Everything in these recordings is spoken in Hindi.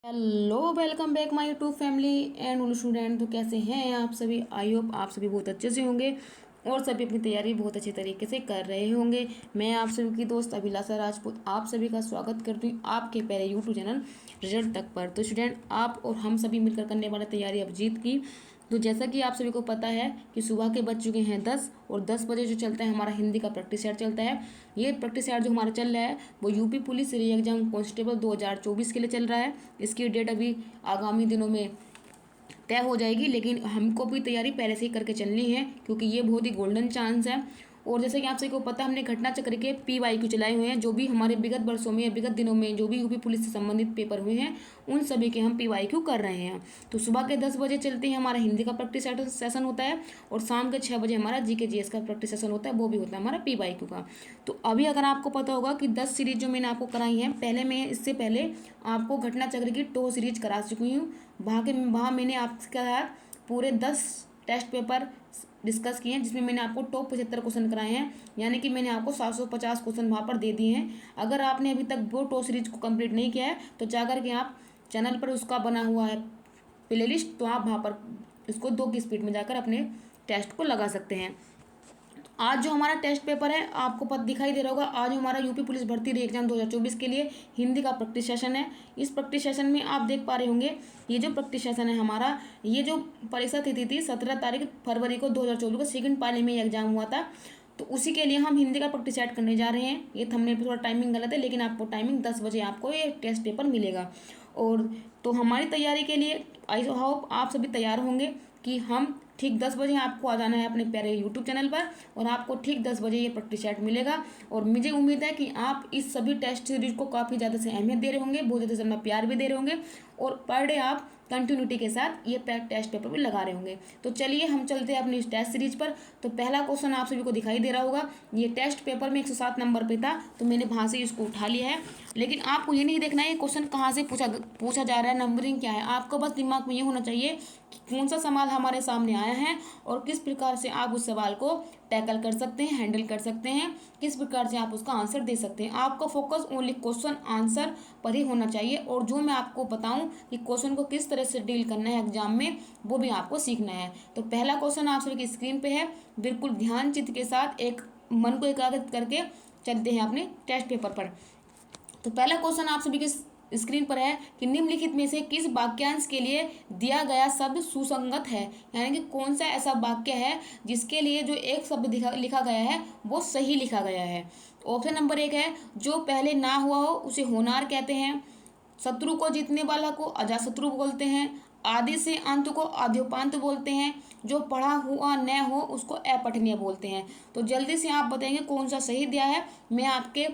Hello, welcome back my YouTube family and ul student. तो कैसे हैं आप सभी? आई होप आप सभी बहुत अच्छे से होंगे और सभी अपनी तैयारी बहुत अच्छी तरीके से कर रहे होंगे। मैं आप सभी की दोस्त अभिलाषा राजपूत आप सभी का स्वागत करती हूँ आपके पहले यूट्यूब चैनल रिजल्ट तक पर। तो स्टूडेंट, आप और हम सभी मिलकर करने वाले तैयारी अभिजीत की। तो जैसा कि आप सभी को पता है कि सुबह के बज चुके हैं 10 और 10 बजे जो चलता है हमारा हिंदी का प्रैक्टिस सेट चलता है। ये प्रैक्टिस सेट जो हमारा चल रहा है वो यूपी पुलिस री एग्जाम कांस्टेबल 2024 के लिए चल रहा है। इसकी डेट अभी आगामी दिनों में तय हो जाएगी, लेकिन हमको भी तैयारी पहले से ही करके चलनी है क्योंकि ये बहुत ही गोल्डन चांस है। और जैसे कि आप सभी को पता है, हमने घटना चक्र के PYQ चलाए हुए हैं। जो भी हमारे विगत वर्षों में या विगत दिनों में जो भी यूपी पुलिस से संबंधित पेपर हुए हैं उन सभी के हम PYQ कर रहे हैं। तो सुबह के 10 बजे चलते हैं हमारा हिंदी का प्रैक्टिस सेशन होता है और शाम के 6 बजे हमारा GK GS का प्रैक्टिस सेशन होता है, वो भी होता है हमारा PYQ का। तो अभी अगर आपको पता होगा कि 10 सीरीज जो मैंने आपको कराई हैं, पहले मैं इससे पहले आपको घटना चक्र की टो सीरीज करा चुकी हूँ। वहाँ मैंने आपके साथ पूरे 10 टेस्ट पेपर डिस्कस किए हैं, जिसमें मैंने आपको टॉप 75 क्वेश्चन कराए हैं, यानी कि मैंने आपको 750 क्वेश्चन वहाँ पर दे दिए हैं। अगर आपने अभी तक वो टॉप सीरीज को कंप्लीट नहीं किया है तो जाकर के आप चैनल पर उसका बना हुआ है प्ले लिस्ट, तो आप वहाँ पर इसको 2 की स्पीड में जाकर अपने टेस्ट को लगा सकते हैं। आज जो हमारा टेस्ट पेपर है आपको पता दिखाई दे रहा होगा, आज हमारा यूपी पुलिस भर्ती एग्जाम 2024 के लिए हिंदी का प्रैक्टिस सेशन है। इस प्रैक्टिस सेशन में आप देख पा रहे होंगे, ये जो प्रैक्टिस सेशन है हमारा, ये जो परीक्षा तिथि थी 17 तारीख फरवरी को 2024 को सेकंड पाली में एग्जाम हुआ था। तो उसी के लिए हम हिंदी का प्रैक्टिस सेट करने जा रहे हैं। ये थंबनेल पे थोड़ा टाइमिंग गलत है, लेकिन आपको टाइमिंग 10 बजे आपको ये टेस्ट पेपर मिलेगा। और तो हमारी तैयारी के लिए आई होप आप सभी तैयार होंगे कि हम ठीक 10 बजे आपको आ जाना है अपने प्यारे यूट्यूब चैनल पर और आपको ठीक 10 बजे ये प्रैक्टिस सेट मिलेगा। और मुझे उम्मीद है कि आप इस सभी टेस्ट सीरीज को काफ़ी ज़्यादा से अहमियत दे रहे होंगे, बहुत ज़्यादा से अपना प्यार भी दे रहे होंगे और पर डे आप कंटिन्यूटी के साथ ये टेस्ट पेपर भी लगा रहे होंगे। तो चलिए हम चलते हैं अपनी इस टेस्ट सीरीज पर। तो पहला क्वेश्चन आप सभी को दिखाई दे रहा होगा, ये टेस्ट पेपर में 107 नंबर पे था, तो मैंने वहाँ से इसको उठा लिया है। लेकिन आपको ये नहीं देखना है ये क्वेश्चन कहाँ से पूछा जा रहा है, नंबरिंग क्या है। आपको बस दिमाग में ये होना चाहिए कि कौन सा सवाल हमारे सामने आया है और किस प्रकार से आप उस सवाल को टैकल कर सकते हैं, हैंडल कर सकते हैं, किस प्रकार से आप उसका आंसर दे सकते हैं। आपका फोकस ओनली क्वेश्चन आंसर पर ही होना चाहिए और जो मैं आपको बताऊं कि क्वेश्चन को किस तरह से डील करना है एग्जाम में, वो भी आपको सीखना है। तो पहला क्वेश्चन आप सभी की स्क्रीन पे है, बिल्कुल ध्यान चित्त के साथ एक मन को एकाग्रित करके चलते हैं अपने टेस्ट पेपर पर। तो पहला क्वेश्चन आप सभी के स्क्रीन पर है कि निम्नलिखित में से किस वाक्यांश के लिए दिया गया शब्द सुसंगत है, यानी कि कौन सा ऐसा वाक्य है जिसके लिए जो एक शब्द लिखा गया है वो सही लिखा गया है। ऑप्शन नंबर 1 है, जो पहले ना हुआ हो उसे होनार कहते हैं, शत्रु को जीतने वाला को अजाशत्रु बोलते हैं, आदि से अंत को आद्योपांत बोलते हैं, जो पढ़ा हुआ न हो उसको अपठनीय बोलते हैं। तो जल्दी से आप बताएंगे कौन सा सही दिया है, मैं आपके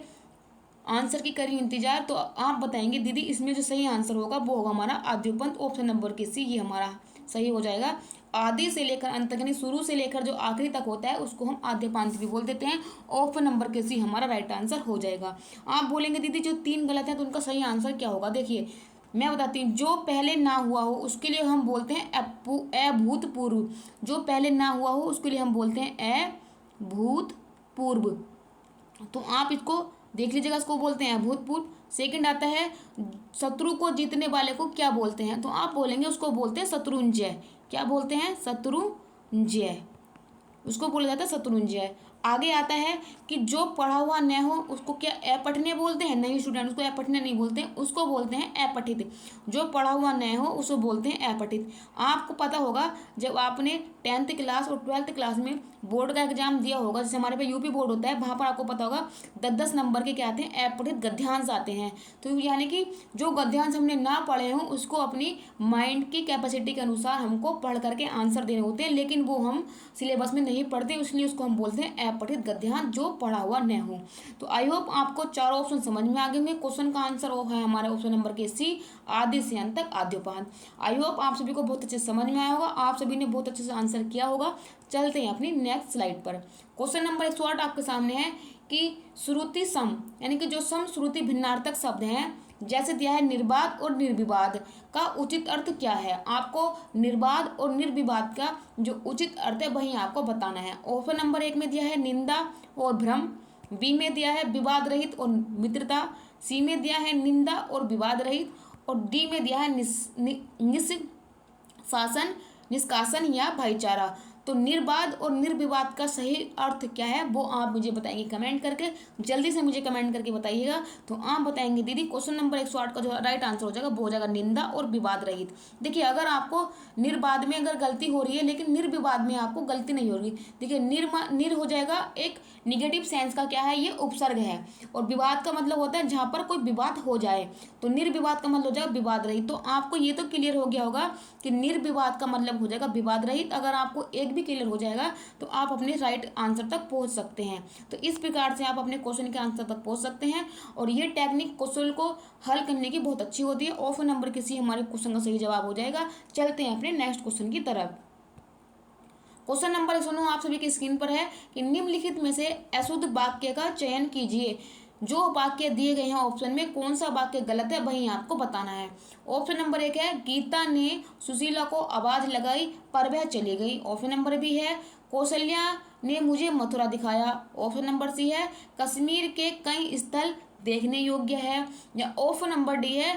आंसर की करी इंतजार। तो आप बताएंगे दीदी इसमें जो सही आंसर होगा वो होगा हमारा आद्योपंत, ऑप्शन नंबर के सी, ये हमारा सही हो जाएगा। आदि से लेकर अंत तक यानी शुरू से लेकर जो आखिरी तक होता है उसको हम आद्योपांत भी बोल देते हैं, ऑप्शन नंबर के सी हमारा राइट आंसर हो जाएगा। आप बोलेंगे दीदी जो 3 गलत है तो उनका सही आंसर क्या होगा? देखिए मैं बताती हूँ, जो पहले ना हुआ हो उसके लिए हम बोलते हैं अभूतपूर्व, जो पहले ना हुआ हो उसके लिए हम बोलते हैं अभूतपूर्व। तो आप इसको देख लीजिएगा, इसको बोलते हैं अभूतपूर्व। सेकंड आता है, शत्रु को जीतने वाले को क्या बोलते हैं? तो आप बोलेंगे उसको बोलते हैं शत्रुंजय। क्या बोलते हैं? शत्रुंजय, उसको बोला जाता है शत्रुंजय। आगे आता है कि जो पढ़ा हुआ न हो उसको क्या अपठनीय बोलते हैं? नहीं स्टूडेंट, उसको अपठनीय नहीं बोलते हैं, उसको बोलते हैं अपठित। जो पढ़ा हुआ न हो उसको बोलते हैं अपठित। आपको पता होगा जब आपने 10th क्लास और 12th क्लास में बोर्ड का एग्जाम दिया होगा, जैसे हमारे पे यूपी बोर्ड होता है, वहाँ पर आपको पता होगा 10-10 नंबर के क्या आते हैं? अपठित गद्यांश आते हैं। तो यानी कि जो गद्यांश हमने ना पढ़े हों उसको अपनी माइंड की कैपेसिटी के अनुसार हमको पढ़ करके आंसर देने होते हैं, लेकिन वो हम सिलेबस में नहीं पढ़ते, इसलिए उसको हम बोलते हैं अपठित गद्यांश, जो पढ़ा हुआ न हो। तो आई होप आपको चारों ऑप्शन समझ में आ गए होंगे। क्वेश्चन का आंसर वो है हमारे ऑप्शन नंबर के सी, आदि से अंत तक आद्योपांत। आई होप आप सभी को बहुत अच्छे से समझ में आया होगा, आप सभी ने बहुत अच्छे से आंसर किया होगा। चलते हैं अपनी नेक्स्ट स्लाइड पर। क्वेश्चन नंबर 108 आपके सामने है कि श्रुति सम, यानी कि जो सम श्रुति भिन्नार्थक शब्द हैं जैसे दिया है निर्बाध और निर्विवाद का उचित अर्थ क्या है? आपको निर्बाध और निर्विवाद का जो उचित अर्थ है वही आपको बताना है। ऑप्शन नंबर 1 में दिया है निंदा और भ्रम, बी में दिया है विवाद रहित और मित्रता, सी में दिया है निंदा और विवाद रहित, और डी में दिया है निष्कासन, निष्कासन या भाईचारा। तो निर्बाध और निर्विवाद का सही अर्थ क्या है वो आप मुझे बताएंगे कमेंट करके, जल्दी से मुझे कमेंट करके बताइएगा। तो आप बताएंगे दीदी क्वेश्चन नंबर 108 का जो राइट आंसर हो जाएगा वो हो जाएगा निंदा और विवाद रहित। देखिए अगर आपको निर्बाध में अगर गलती हो रही है लेकिन निर्विवाद में आपको गलती नहीं हो रही, देखिए निर हो जाएगा एक निगेटिव सेंस का क्या है, ये उपसर्ग है, और विवाद का मतलब होता है जहाँ पर कोई विवाद हो जाए, तो निर्विवाद का मतलब हो जाएगा विवाद रहित। तो आपको ये तो क्लियर हो गया होगा कि निर्विवाद का मतलब हो जाएगा विवाद रहित। अगर आपको एक भी क्लियर हो जाएगा तो आप अपने राइट आंसर तक पहुंच सकते हैं। तो इस प्रकार से आप अपने क्वेश्चन के आंसर तक पहुंच सकते हैं, और ये टेक्निक क्वेश्चन को हल करने की बहुत अच्छी होती है। ऑप्शन नंबर किसी हमारे क्वेश्चन का सही जवाब हो जाएगा। चलते हैं अपने नेक्स्ट क्वेश्चन की तरफ। क्वेश्चन नंबर 109 आप सभी की स्क्रीन पर है कि निम्नलिखित में से अशुद्ध वाक्य का चयन कीजिए। जो वाक्य दिए गए हैं ऑप्शन में कौन सा वाक्य गलत है वही आपको बताना है। ऑप्शन नंबर 1 है गीता ने सुशीला को आवाज लगाई पर वह चली गई। ऑप्शन नंबर बी है कौशल्या ने मुझे मथुरा दिखाया। ऑप्शन नंबर सी है कश्मीर के कई स्थल देखने योग्य है। या ऑप्शन नंबर डी है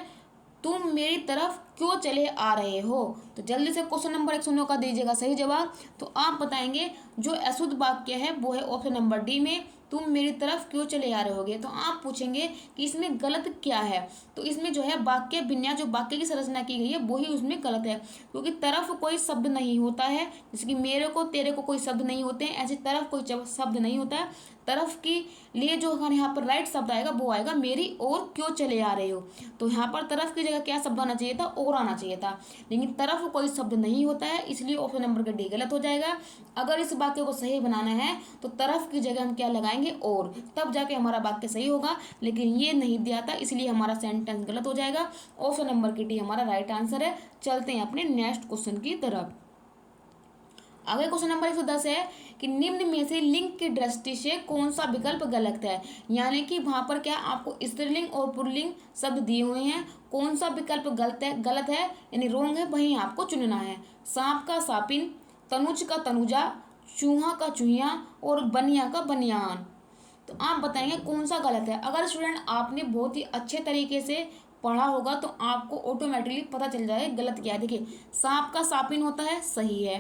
तुम मेरी तरफ क्यों चले आ रहे हो। तो जल्दी से क्वेश्चन नंबर 109 का दीजिएगा सही जवाब। तो आप बताएंगे जो अशुद्ध वाक्य है वो है ऑप्शन नंबर डी में तुम मेरी तरफ क्यों चले आ रहे होगे। तो आप पूछेंगे कि इसमें गलत क्या है, तो इसमें जो है वाक्य विन्यास, जो वाक्य की संरचना की गई है वही उसमें गलत है, क्योंकि तरफ कोई शब्द नहीं होता है। जैसे कि मेरे को तेरे को कोई शब्द नहीं होते हैं, ऐसे तरफ कोई शब्द नहीं होता है। तरफ के लिए जो यहाँ पर राइट शब्द आएगा वो आएगा मेरी ओर क्यों चले आ रहे हो। तो यहाँ पर तरफ की जगह क्या शब्द आना चाहिए था, और आना चाहिए था, लेकिन तरफ कोई शब्द नहीं होता है, इसलिए ऑप्शन नंबर का डी गलत हो जाएगा। अगर इस वाक्य को सही बनाना है तो तरफ की जगह हम क्या लगाएंगे, और, तब जाके हमारा वाक्य सही होगा, लेकिन ये नहीं दिया था इसलिए हमारा सेंटेंस गलत हो जाएगा। ऑप्शन नंबर की डी हमारा राइट आंसर है। चलते हैं अपने नेक्स्ट क्वेश्चन की तरफ। आगे क्वेश्चन नंबर 110 है कि निम्न में से लिंग की दृष्टि से कौन सा विकल्प गलत है। यानी कि वहां पर क्या आपको स्त्रीलिंग और पुल्लिंग शब्द दिए हुए हैं, कौन सा विकल्प गलत है यानी रोंग है, वही आपको चुनना है। सांप का सापिन, तनुज का तनुजा, चूहा का चूहिया और बनिया का बनियान। तो आप बताएंगे कौन सा गलत है। अगर स्टूडेंट आपने बहुत ही अच्छे तरीके से पढ़ा होगा तो आपको ऑटोमेटिकली पता चल जाएगा गलत क्या है। देखिए सांप का सापिन होता है, सही है।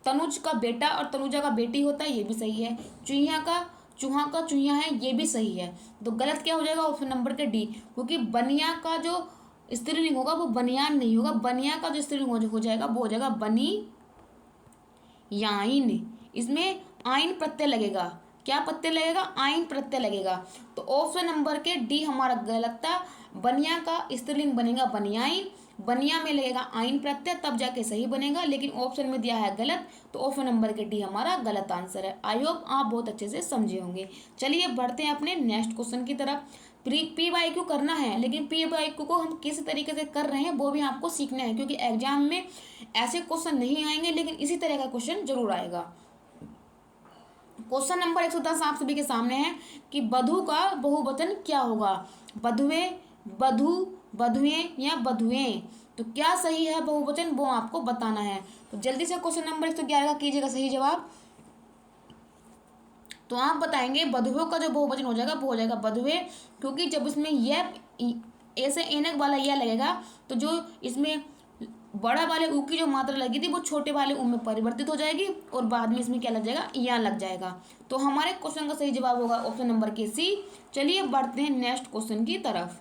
तनुज का बेटा और तनुजा का बेटी होता है, ये भी सही है। चूहा का चूहिया है, ये भी सही है। तो गलत क्या हो जाएगा ऑप्शन नंबर के डी, क्योंकि बनिया का जो स्त्रीलिंग होगा वो बनियान नहीं होगा, बनिया का जो स्त्रीलिंग हो जाएगा वो हो जाएगा बनी याइन। इसमें आइन प्रत्यय लगेगा, क्या प्रत्यय लगेगा, आइन प्रत्यय लगेगा। तो ऑप्शन नंबर के डी हमारा गलत था। बनिया का स्त्रीलिंग बनेगा बनियाइन, बनिया में लगेगा आइन प्रत्यय, तब जाके सही बनेगा, लेकिन ऑप्शन में दिया है गलत, तो ऑप्शन नंबर के डी हमारा गलत आंसर है। आई होप आप बहुत अच्छे से समझे होंगे। चलिए बढ़ते हैं अपने नेक्स्ट क्वेश्चन की तरफ। पी वाई क्यू करना है, लेकिन पी वाई क्यू को हम किस तरीके से कर रहे हैं वो भी आपको सीखना है, क्योंकि एग्जाम में ऐसे क्वेश्चन नहीं आएंगे लेकिन इसी तरह का क्वेश्चन जरूर आएगा। क्वेश्चन नंबर 110 आप सभी के सामने है कि वधु का बहुवचन क्या होगा। वधुए, वधु, वधुएं या वधुएं। तो क्या सही है बहुवचन वो आपको बताना है। तो जल्दी से क्वेश्चन नंबर 111 का कीजिएगा सही जवाब। तो आप बताएंगे वधुओं का जो बहुवचन हो जाएगा वो हो जाएगा वधुए, क्योंकि जब इसमें यह ऐसे एनक वाला यह लगेगा तो जो इसमें बड़ा वाले ऊ की जो मात्रा लगी थी वो छोटे वाले ऊ में परिवर्तित हो जाएगी, और बाद में इसमें क्या लग जाएगा, या लग जाएगा। तो हमारे क्वेश्चन का सही जवाब होगा ऑप्शन नंबर के सी। चलिए बढ़ते हैं नेक्स्ट क्वेश्चन की तरफ।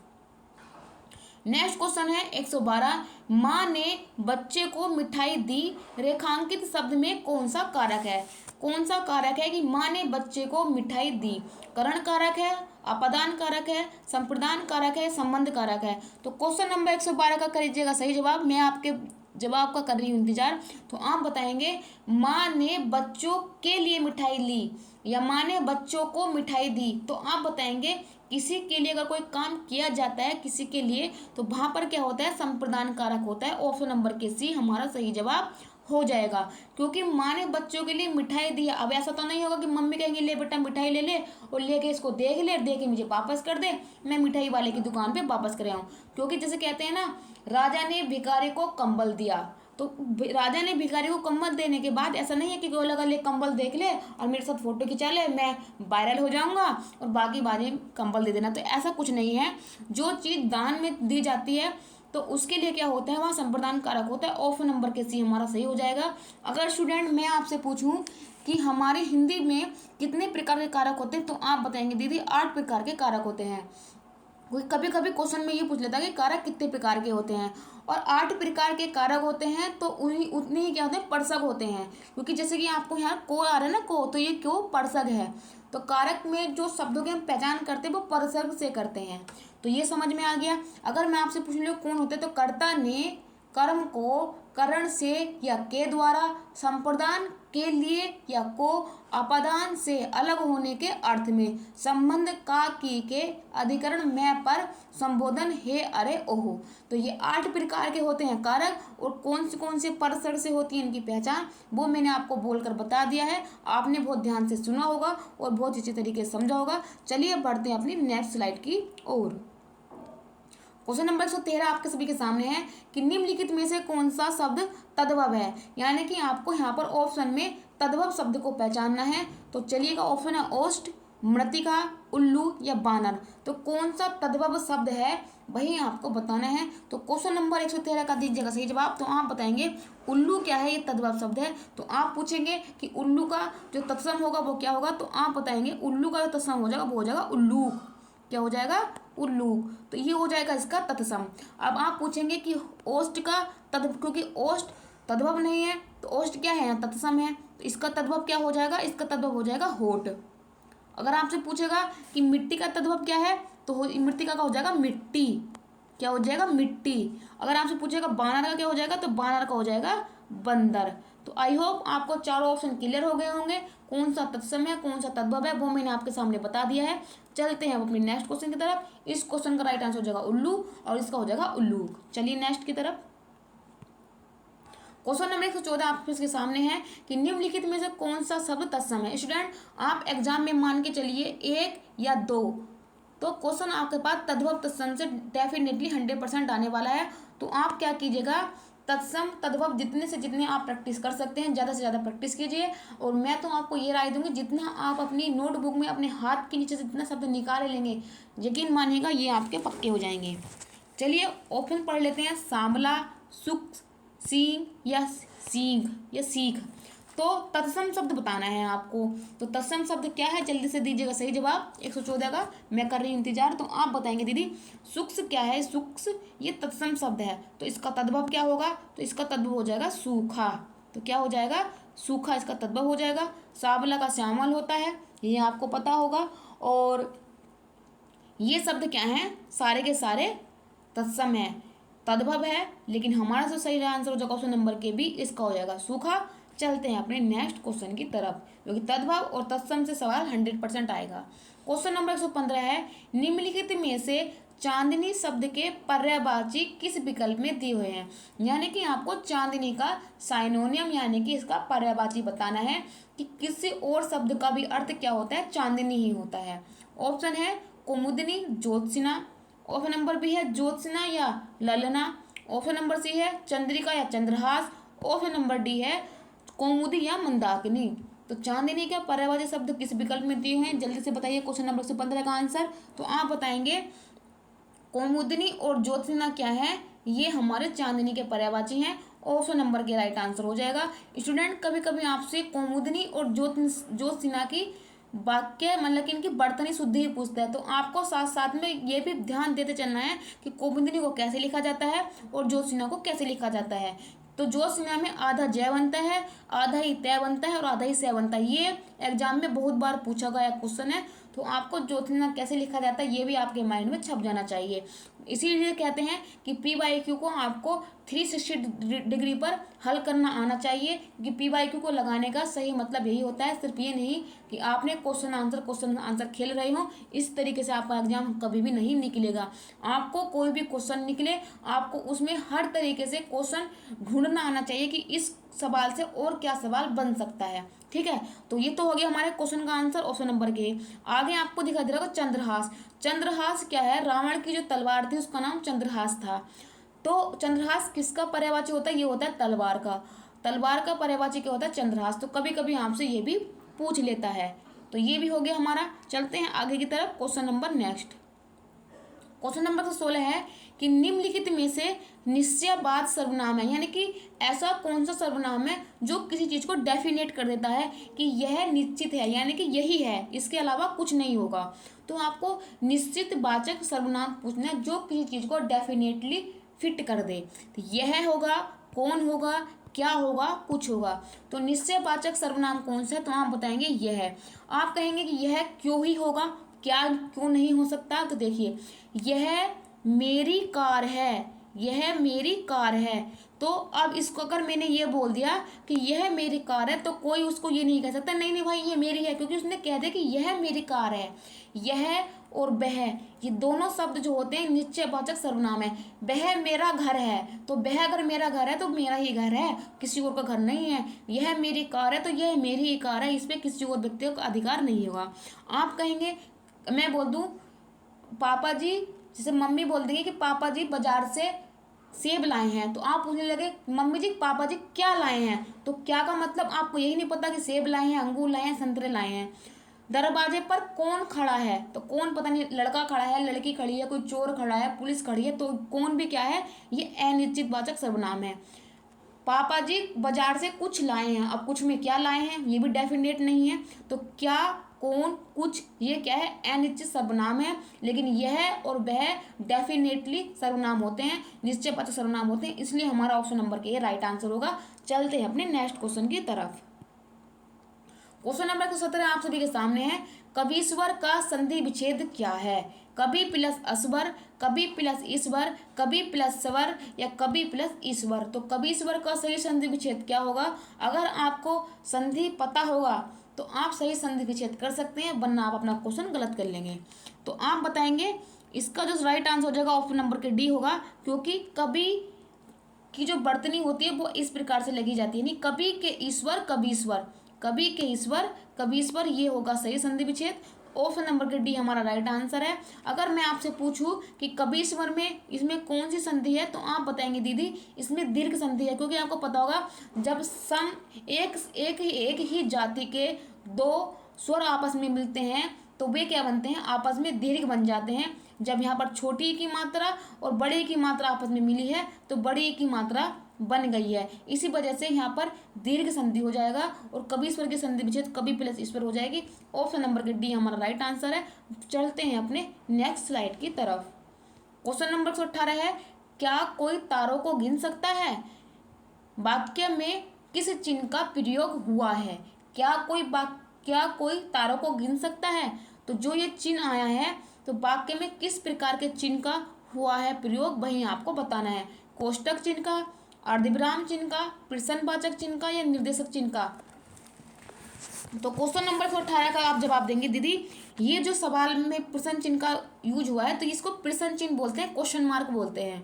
नेक्स्ट क्वेश्चन है 112। माँ ने बच्चे को मिठाई दी, रेखांकित शब्द में कौन सा कारक है। कौन सा कारक है कि माँ ने बच्चे को मिठाई दी। करण कारक है, अपादान कारक है, संप्रदान कारक है, संबंध कारक है। तो क्वेश्चन नंबर 112 का करिएगा सही जवाब। मैं आपके जवाब का कर रही हूँ इंतजार। तो आप बताएंगे माँ ने बच्चों के लिए मिठाई ली या माँ ने बच्चों को मिठाई दी। तो आप बताएंगे किसी के लिए अगर कोई काम किया जाता है किसी के लिए तो वहां पर क्या होता है, संप्रदान कारक होता है। ऑप्शन नंबर के सी हमारा सही जवाब हो जाएगा, क्योंकि माँ ने बच्चों के लिए मिठाई दिया। अब ऐसा तो नहीं होगा कि मम्मी कहेंगे ले बेटा मिठाई ले ले और लेके इसको देख ले, दे के मुझे वापस कर दे, मैं मिठाई वाले की दुकान पे वापस कर आऊँ। क्योंकि जैसे कहते हैं ना, राजा ने भिखारी को कंबल दिया, तो राजा ने भिखारी को कंबल देने के बाद ऐसा नहीं है कि कोई लगा ले कंबल देख ले और मेरे साथ फोटो खिंचा ले, मैं वायरल हो जाऊंगा और बाकी बाजी कंबल दे देना। तो ऐसा कुछ नहीं है। जो चीज़ दान में दी जाती है तो उसके लिए क्या होता है, वहाँ संप्रदान कारक होता है। ऑप्शन नंबर के सी हमारा सही हो जाएगा। अगर स्टूडेंट मैं आपसे पूछूं कि हमारे हिंदी में कितने प्रकार के कारक होते हैं, तो आप बताएंगे दीदी 8 प्रकार के कारक होते हैं। कोई कभी कभी क्वेश्चन में ये पूछ लेता है कि कारक कितने प्रकार के होते हैं, और 8 प्रकार के कारक होते हैं। तो उन्हीं उतने ही क्या होते हैं, पर्शक होते हैं। क्योंकि जैसे कि आपको यहाँ को आ रहा है ना, को, तो ये क्यों, पर्शक है। तो कारक में जो शब्दों की हम पहचान करते हैं वो पर्शक से करते हैं। तो ये समझ में आ गया। अगर मैं आपसे पूछ लूँ कौन होते हैं, तो कर्ता ने कर्म को करण से या के द्वारा, संप्रदान के लिए या को अपादान से अलग होने के अर्थ में, संबंध का की के अधिकरण में पर संबोधन हे अरे ओहो। तो ये 8 प्रकार के होते हैं कारक, और कौन से परसर से होती है इनकी पहचान, वो मैंने आपको बोलकर बता दिया है। आपने बहुत ध्यान से सुना होगा और बहुत अच्छे तरीके से समझा होगा। चलिए बढ़ते हैं अपनी नेक्स्ट स्लाइड की ओर। क्वेश्चन नंबर 113 आपके सभी के सामने है कि निम्नलिखित में से कौन सा शब्द तद्भव है। यानी कि आपको यहाँ पर ऑप्शन में तद्भव शब्द को पहचानना है। तो चलिएगा, ऑप्शन है ओष्ठ, मृतिका, उल्लू या बानर। तो कौन सा तद्भव शब्द है वही आपको बताना है। तो क्वेश्चन नंबर 113 का दीजिएगा सही जवाब। तो आप बताएंगे उल्लू क्या है, ये तद्भव शब्द है। तो आप पूछेंगे कि उल्लू का जो तत्सम होगा वो क्या होगा, तो आप बताएंगे उल्लू का जो तत्सम हो जाएगा वो हो जाएगा उल्लूक। क्या हो जाएगा, उल्लूक। तो ये हो जाएगा इसका तत्सम। अब आप पूछेंगे कि ओष्ठ का तद्भव, क्योंकि ओष्ठ तद्भव नहीं है, तो ओष्ठ क्या है, तत्सम है, तो इसका तद्भव क्या हो जाएगा, इसका तद्भव हो जाएगा होठ। अगर आपसे पूछेगा कि मिट्टी का तद्भव क्या है, तो मृतिका का हो जाएगा मिट्टी। क्या हो जाएगा, मिट्टी। अगर आपसे पूछेगा बानर का क्या हो जाएगा, तो बानर का हो जाएगा बंदर। तो आई होप आपको चारों ऑप्शन क्लियर हो गए होंगे। कौन सा तत्सम है, कौन सा तद्भव है, वो मैंने आपके सामने बता दिया है। चलते हैं अपने नेक्स्ट क्वेश्चन की तरफ। इस क्वेश्चन का राइट आंसर हो जाएगा उल्लू, और इसका हो जाएगा उल्लूक। चलिए नेक्स्ट की तरफ। क्वेश्चन नंबर 114 आपके सामने है कि निम्नलिखित में से कौन सा शब्द तत्सम है। स्टूडेंट आप एग्जाम में मान के चलिए 1 या 2, तो क्वेश्चन आपके पास तद्भव तत्सम से डेफिनेटली 100% आने वाला है। तो आप क्या कीजिएगा, तत्सम तद्भव जितने से जितने आप प्रैक्टिस कर सकते हैं ज़्यादा से ज़्यादा प्रैक्टिस कीजिए। और मैं तो आपको ये राय दूंगी, जितना आप अपनी नोटबुक में अपने हाथ के नीचे से जितना शब्द निकाल लेंगे, यकीन मानिएगा ये आपके पक्के हो जाएंगे। चलिए ऑप्शन पढ़ लेते हैं, सांवला, सुख, सींग या सींग या सीख। तो तत्सम शब्द बताना है आपको। तो तत्सम शब्द क्या है, जल्दी से दीजिएगा सही जवाब 114 का। मैं कर रही हूँ इंतजार। तो आप बताएंगे दीदी सुक्स क्या है, सुक्स ये तत्सम शब्द है, तो इसका तद्भव क्या होगा, तो इसका तद्भव हो जाएगा सूखा। तो क्या हो जाएगा, सूखा इसका तद्भव हो जाएगा। सांवला का श्यामल होता है, ये आपको पता होगा। और ये शब्द क्या है, सारे के सारे तत्सम है, तद्भव है, लेकिन हमारा जो सही आंसर हो जाएगा क्वेश्चन नंबर के बी, इसका हो जाएगा सूखा। चलते हैं अपने नेक्स्ट क्वेश्चन की तरफ, क्योंकि तद्भव और तत्सम से सवाल 100% आएगा। क्वेश्चन नंबर 115 है, निम्नलिखित में से चांदनी शब्द के पर्यायवाची किस विकल्प में दिए हुए हैं। यानी कि आपको चांदनी का साइनोनियम यानी कि इसका पर्यायवाची बताना है कि किसी और शब्द का भी अर्थ क्या होता है, चांदनी ही होता है। ऑप्शन है कुमुदनी, ज्योत्सना। ऑप्शन नंबर बी है ज्योत्सना या ललना। ऑप्शन नंबर सी है चंद्रिका या चंद्रहास। ऑप्शन नंबर डी है कौमुदी या मंदाकिनी। तो चांदनी का पर्यायवाची शब्द किस विकल्प में दिए हुए हैं, जल्दी से बताइए क्वेश्चन नंबर 115 का आंसर। तो आप बताएंगे कौमुदनी और ज्योत्सना क्या है, ये हमारे चांदनी के पर्यायवाची हैं। ऑप्शन नंबर के राइट आंसर हो जाएगा। स्टूडेंट कभी कभी आपसे कौमुदनी और ज्योत्सना की वाक्य मतलब कि इनकी बर्तनी शुद्धि ही पूछता है। तो आपको साथ साथ में ये भी ध्यान देते चलना है कि कौमुदनी को कैसे लिखा जाता है और ज्योत्सना को कैसे लिखा जाता है। तो ज्योत्सना में आधा जय बनता है, आधा ही तय बनता है और आधा ही सय बनता है। ये एग्जाम में बहुत बार पूछा गया क्वेश्चन है। तो आपको ज्योत्सना कैसे लिखा जाता है ये भी आपके माइंड में छप जाना चाहिए। इसीलिए कहते हैं कि PYQ को आपको 360 डिग्री पर हल करना आना चाहिए, क्योंकि PYQ को लगाने का सही मतलब यही होता है। सिर्फ ये नहीं कि आपने क्वेश्चन आंसर खेल रहे हो, इस तरीके से आपका एग्जाम कभी भी नहीं निकलेगा। आपको कोई भी क्वेश्चन निकले, आपको उसमें हर तरीके से क्वेश्चन ढूंढना आना चाहिए कि इस सवाल से और क्या सवाल बन सकता है। ठीक है, तो ये तो हो गया हमारे क्वेश्चन का आंसर ऑप्शन नंबर के। आगे आपको दिखाई दे रहा होगा चंद्रहास। चंद्रहास क्या है, रावण की जो तलवार थी उसका नाम चंद्रहास था। तो चंद्रहास किसका पर्यायवाची होता है, ये होता है तलवार का। तलवार का पर्यायवाची क्या होता है, चंद्रहास। तो कभी कभी आपसे ये भी पूछ लेता है। तो ये भी हो गया हमारा। चलते हैं आगे की तरफ। Question number next, question number 16 है कि निम्नलिखित में से निश्चयवाचक सर्वनाम है, यानी कि ऐसा कौन सा सर्वनाम है जो किसी चीज को डेफिनेट कर देता है कि यह निश्चित है, यानी कि यही है, इसके अलावा कुछ नहीं होगा। तो आपको निश्चित वाचक सर्वनाम पूछना है जो किसी चीज को डेफिनेटली फिट कर दे। तो यह होगा, कौन होगा, क्या होगा, कुछ होगा। तो निश्चयवाचक सर्वनाम कौन सा है, तो आप बताएंगे यह है। आप कहेंगे कि यह क्यों ही होगा, क्या क्यों नहीं हो सकता, तो देखिए यह मेरी कार है, यह मेरी कार है। तो अब इसको अगर मैंने ये बोल दिया कि यह मेरी कार है, तो कोई उसको ये नहीं कह सकता नहीं नहीं भाई ये मेरी है, क्योंकि उसने कह दिया कि यह मेरी कार है। यह और वह, ये दोनों शब्द जो होते हैं निश्चयवाचक सर्वनाम है। वह मेरा घर है, तो वह अगर मेरा घर है तो मेरा ही घर है, किसी और का घर नहीं है। यह मेरी कार है, तो यह मेरी ही कार है, इसमें किसी और व्यक्ति का अधिकार नहीं होगा। आप कहेंगे, मैं बोल दूं पापा जी, जैसे मम्मी बोल देंगे कि पापा जी बाजार से सेब लाए हैं, तो आप पूछने लगे मम्मी जी पापा जी क्या लाए हैं, तो क्या का मतलब आपको यही नहीं पता कि सेब लाए हैं, अंगूर लाए हैं, संतरे लाए हैं। दरवाजे पर कौन खड़ा है, तो कौन पता नहीं, लड़का खड़ा है, लड़की खड़ी है, कोई चोर खड़ा है, पुलिस खड़ी है, तो कौन भी क्या है, ये अनिश्चितवाचक सर्वनाम है। पापा जी बाजार से कुछ लाए हैं, अब कुछ में क्या लाए हैं ये भी डेफिनेट नहीं है। तो क्या, कौन, कुछ, ये क्या है, अनिश्चित सर्वनाम है। लेकिन यह और वह डेफिनेटली सर्वनाम होते हैं, निश्चयवाचक सर्वनाम होते हैं, इसलिए हमारा ऑप्शन नंबर के ये राइट आंसर होगा। चलते हैं अपने नेक्स्ट क्वेश्चन की तरफ। क्वेश्चन नंबर 117 आप सभी के सामने है। कवीश्वर का संधि विच्छेद क्या है? कवि प्लस अस्वर, कवि प्लस ईश्वर, कवि प्लस स्वर या कवि प्लस ईश्वर। तो कवीश्वर का सही संधि विच्छेद क्या होगा? अगर आपको संधि पता होगा तो आप सही संधि विच्छेद कर सकते हैं, वरना आप अपना क्वेश्चन गलत कर लेंगे। तो आप बताएंगे इसका जो राइट आंसर हो जाएगा ऑप्शन नंबर के डी होगा, क्योंकि कवि की जो वर्तनी होती है वो इस प्रकार से लगी जाती है, यानी कवि के ईश्वर कवीश्वर, कवि के ईश्वर कवीश्वर, ये होगा सही संधि विच्छेद। ऑप्शन नंबर के डी हमारा राइट आंसर है। अगर मैं आपसे पूछूं कि कवीश्वर में इसमें कौन सी संधि है, तो आप बताएंगे दीदी इसमें दीर्घ संधि है, क्योंकि आपको पता होगा जब सम एक ही जाति के दो स्वर आपस में मिलते हैं तो वे क्या बनते हैं, आपस में दीर्घ बन जाते हैं। जब यहाँ पर छोटी की मात्रा और बड़ी की मात्रा आपस में मिली है तो बड़ी की मात्रा बन गई है, इसी वजह से यहाँ पर दीर्घ संधि हो जाएगा और कवीश्वर की संधि विच्छेद कवि प्लस ईश्वर हो जाएगी। ऑप्शन नंबर के डी हमारा राइट आंसर है। चलते हैं अपने नेक्स्ट स्लाइड की तरफ। क्वेश्चन नंबर 118 है, क्या कोई तारों को गिन सकता है? वाक्य में किस चिन्ह का प्रयोग हुआ है? क्या कोई तारों को गिन सकता है? तो जो ये चिन्ह आया है तो वाक्य में किस प्रकार के चिन्ह का हुआ है प्रयोग, वही आपको बताना है। कोष्टक चिन्ह का, अर्धविराम चिन्ह का, प्रश्नवाचक चिन्ह का या निर्देशक चिन्ह का। तो क्वेश्चन नंबर 118 का आप जवाब देंगे दीदी ये जो सवाल में प्रश्न चिन्ह का यूज हुआ है तो इसको प्रश्न चिन्ह बोलते हैं, क्वेश्चन मार्क बोलते हैं,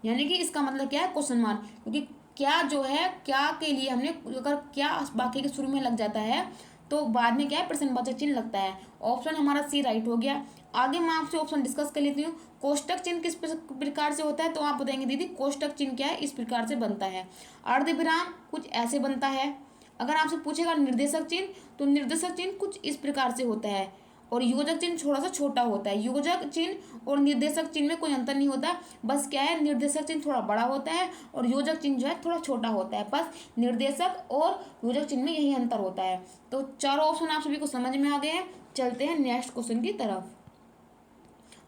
यानी कि इसका मतलब क्या है, क्वेश्चन मार्क। क्योंकि क्या जो है, क्या के लिए हमने अगर क्या वाक्य के शुरू में लग जाता है तो बाद में क्या है, प्रश्नवाचक चिन्ह लगता है। ऑप्शन हमारा सी राइट हो गया। आगे मैं आपसे ऑप्शन डिस्कस कर लेती हूँ। कोष्टक चिन्ह किस प्रकार से होता है, तो आप बताएंगे दीदी कोष्टक चिन्ह क्या है, इस प्रकार से बनता है। अर्धविराम कुछ ऐसे बनता है। अगर आपसे पूछेगा निर्देशक चिन्ह, तो निर्देशक चिन्ह कुछ इस प्रकार से होता है और योजक चिन्ह थोड़ा सा छोटा होता है। योजक चिन्ह और निर्देशक चिन्ह में कोई अंतर नहीं होता, बस क्या है, निर्देशक चिन्ह थोड़ा बड़ा होता है और योजक चिन्ह जो है थोड़ा छोटा होता है। बस निर्देशक और योजक चिन्ह में यही अंतर होता है। तो चारों ऑप्शन आप सभी को समझ में आ गए हैं। चलते हैं नेक्स्ट क्वेश्चन की तरफ।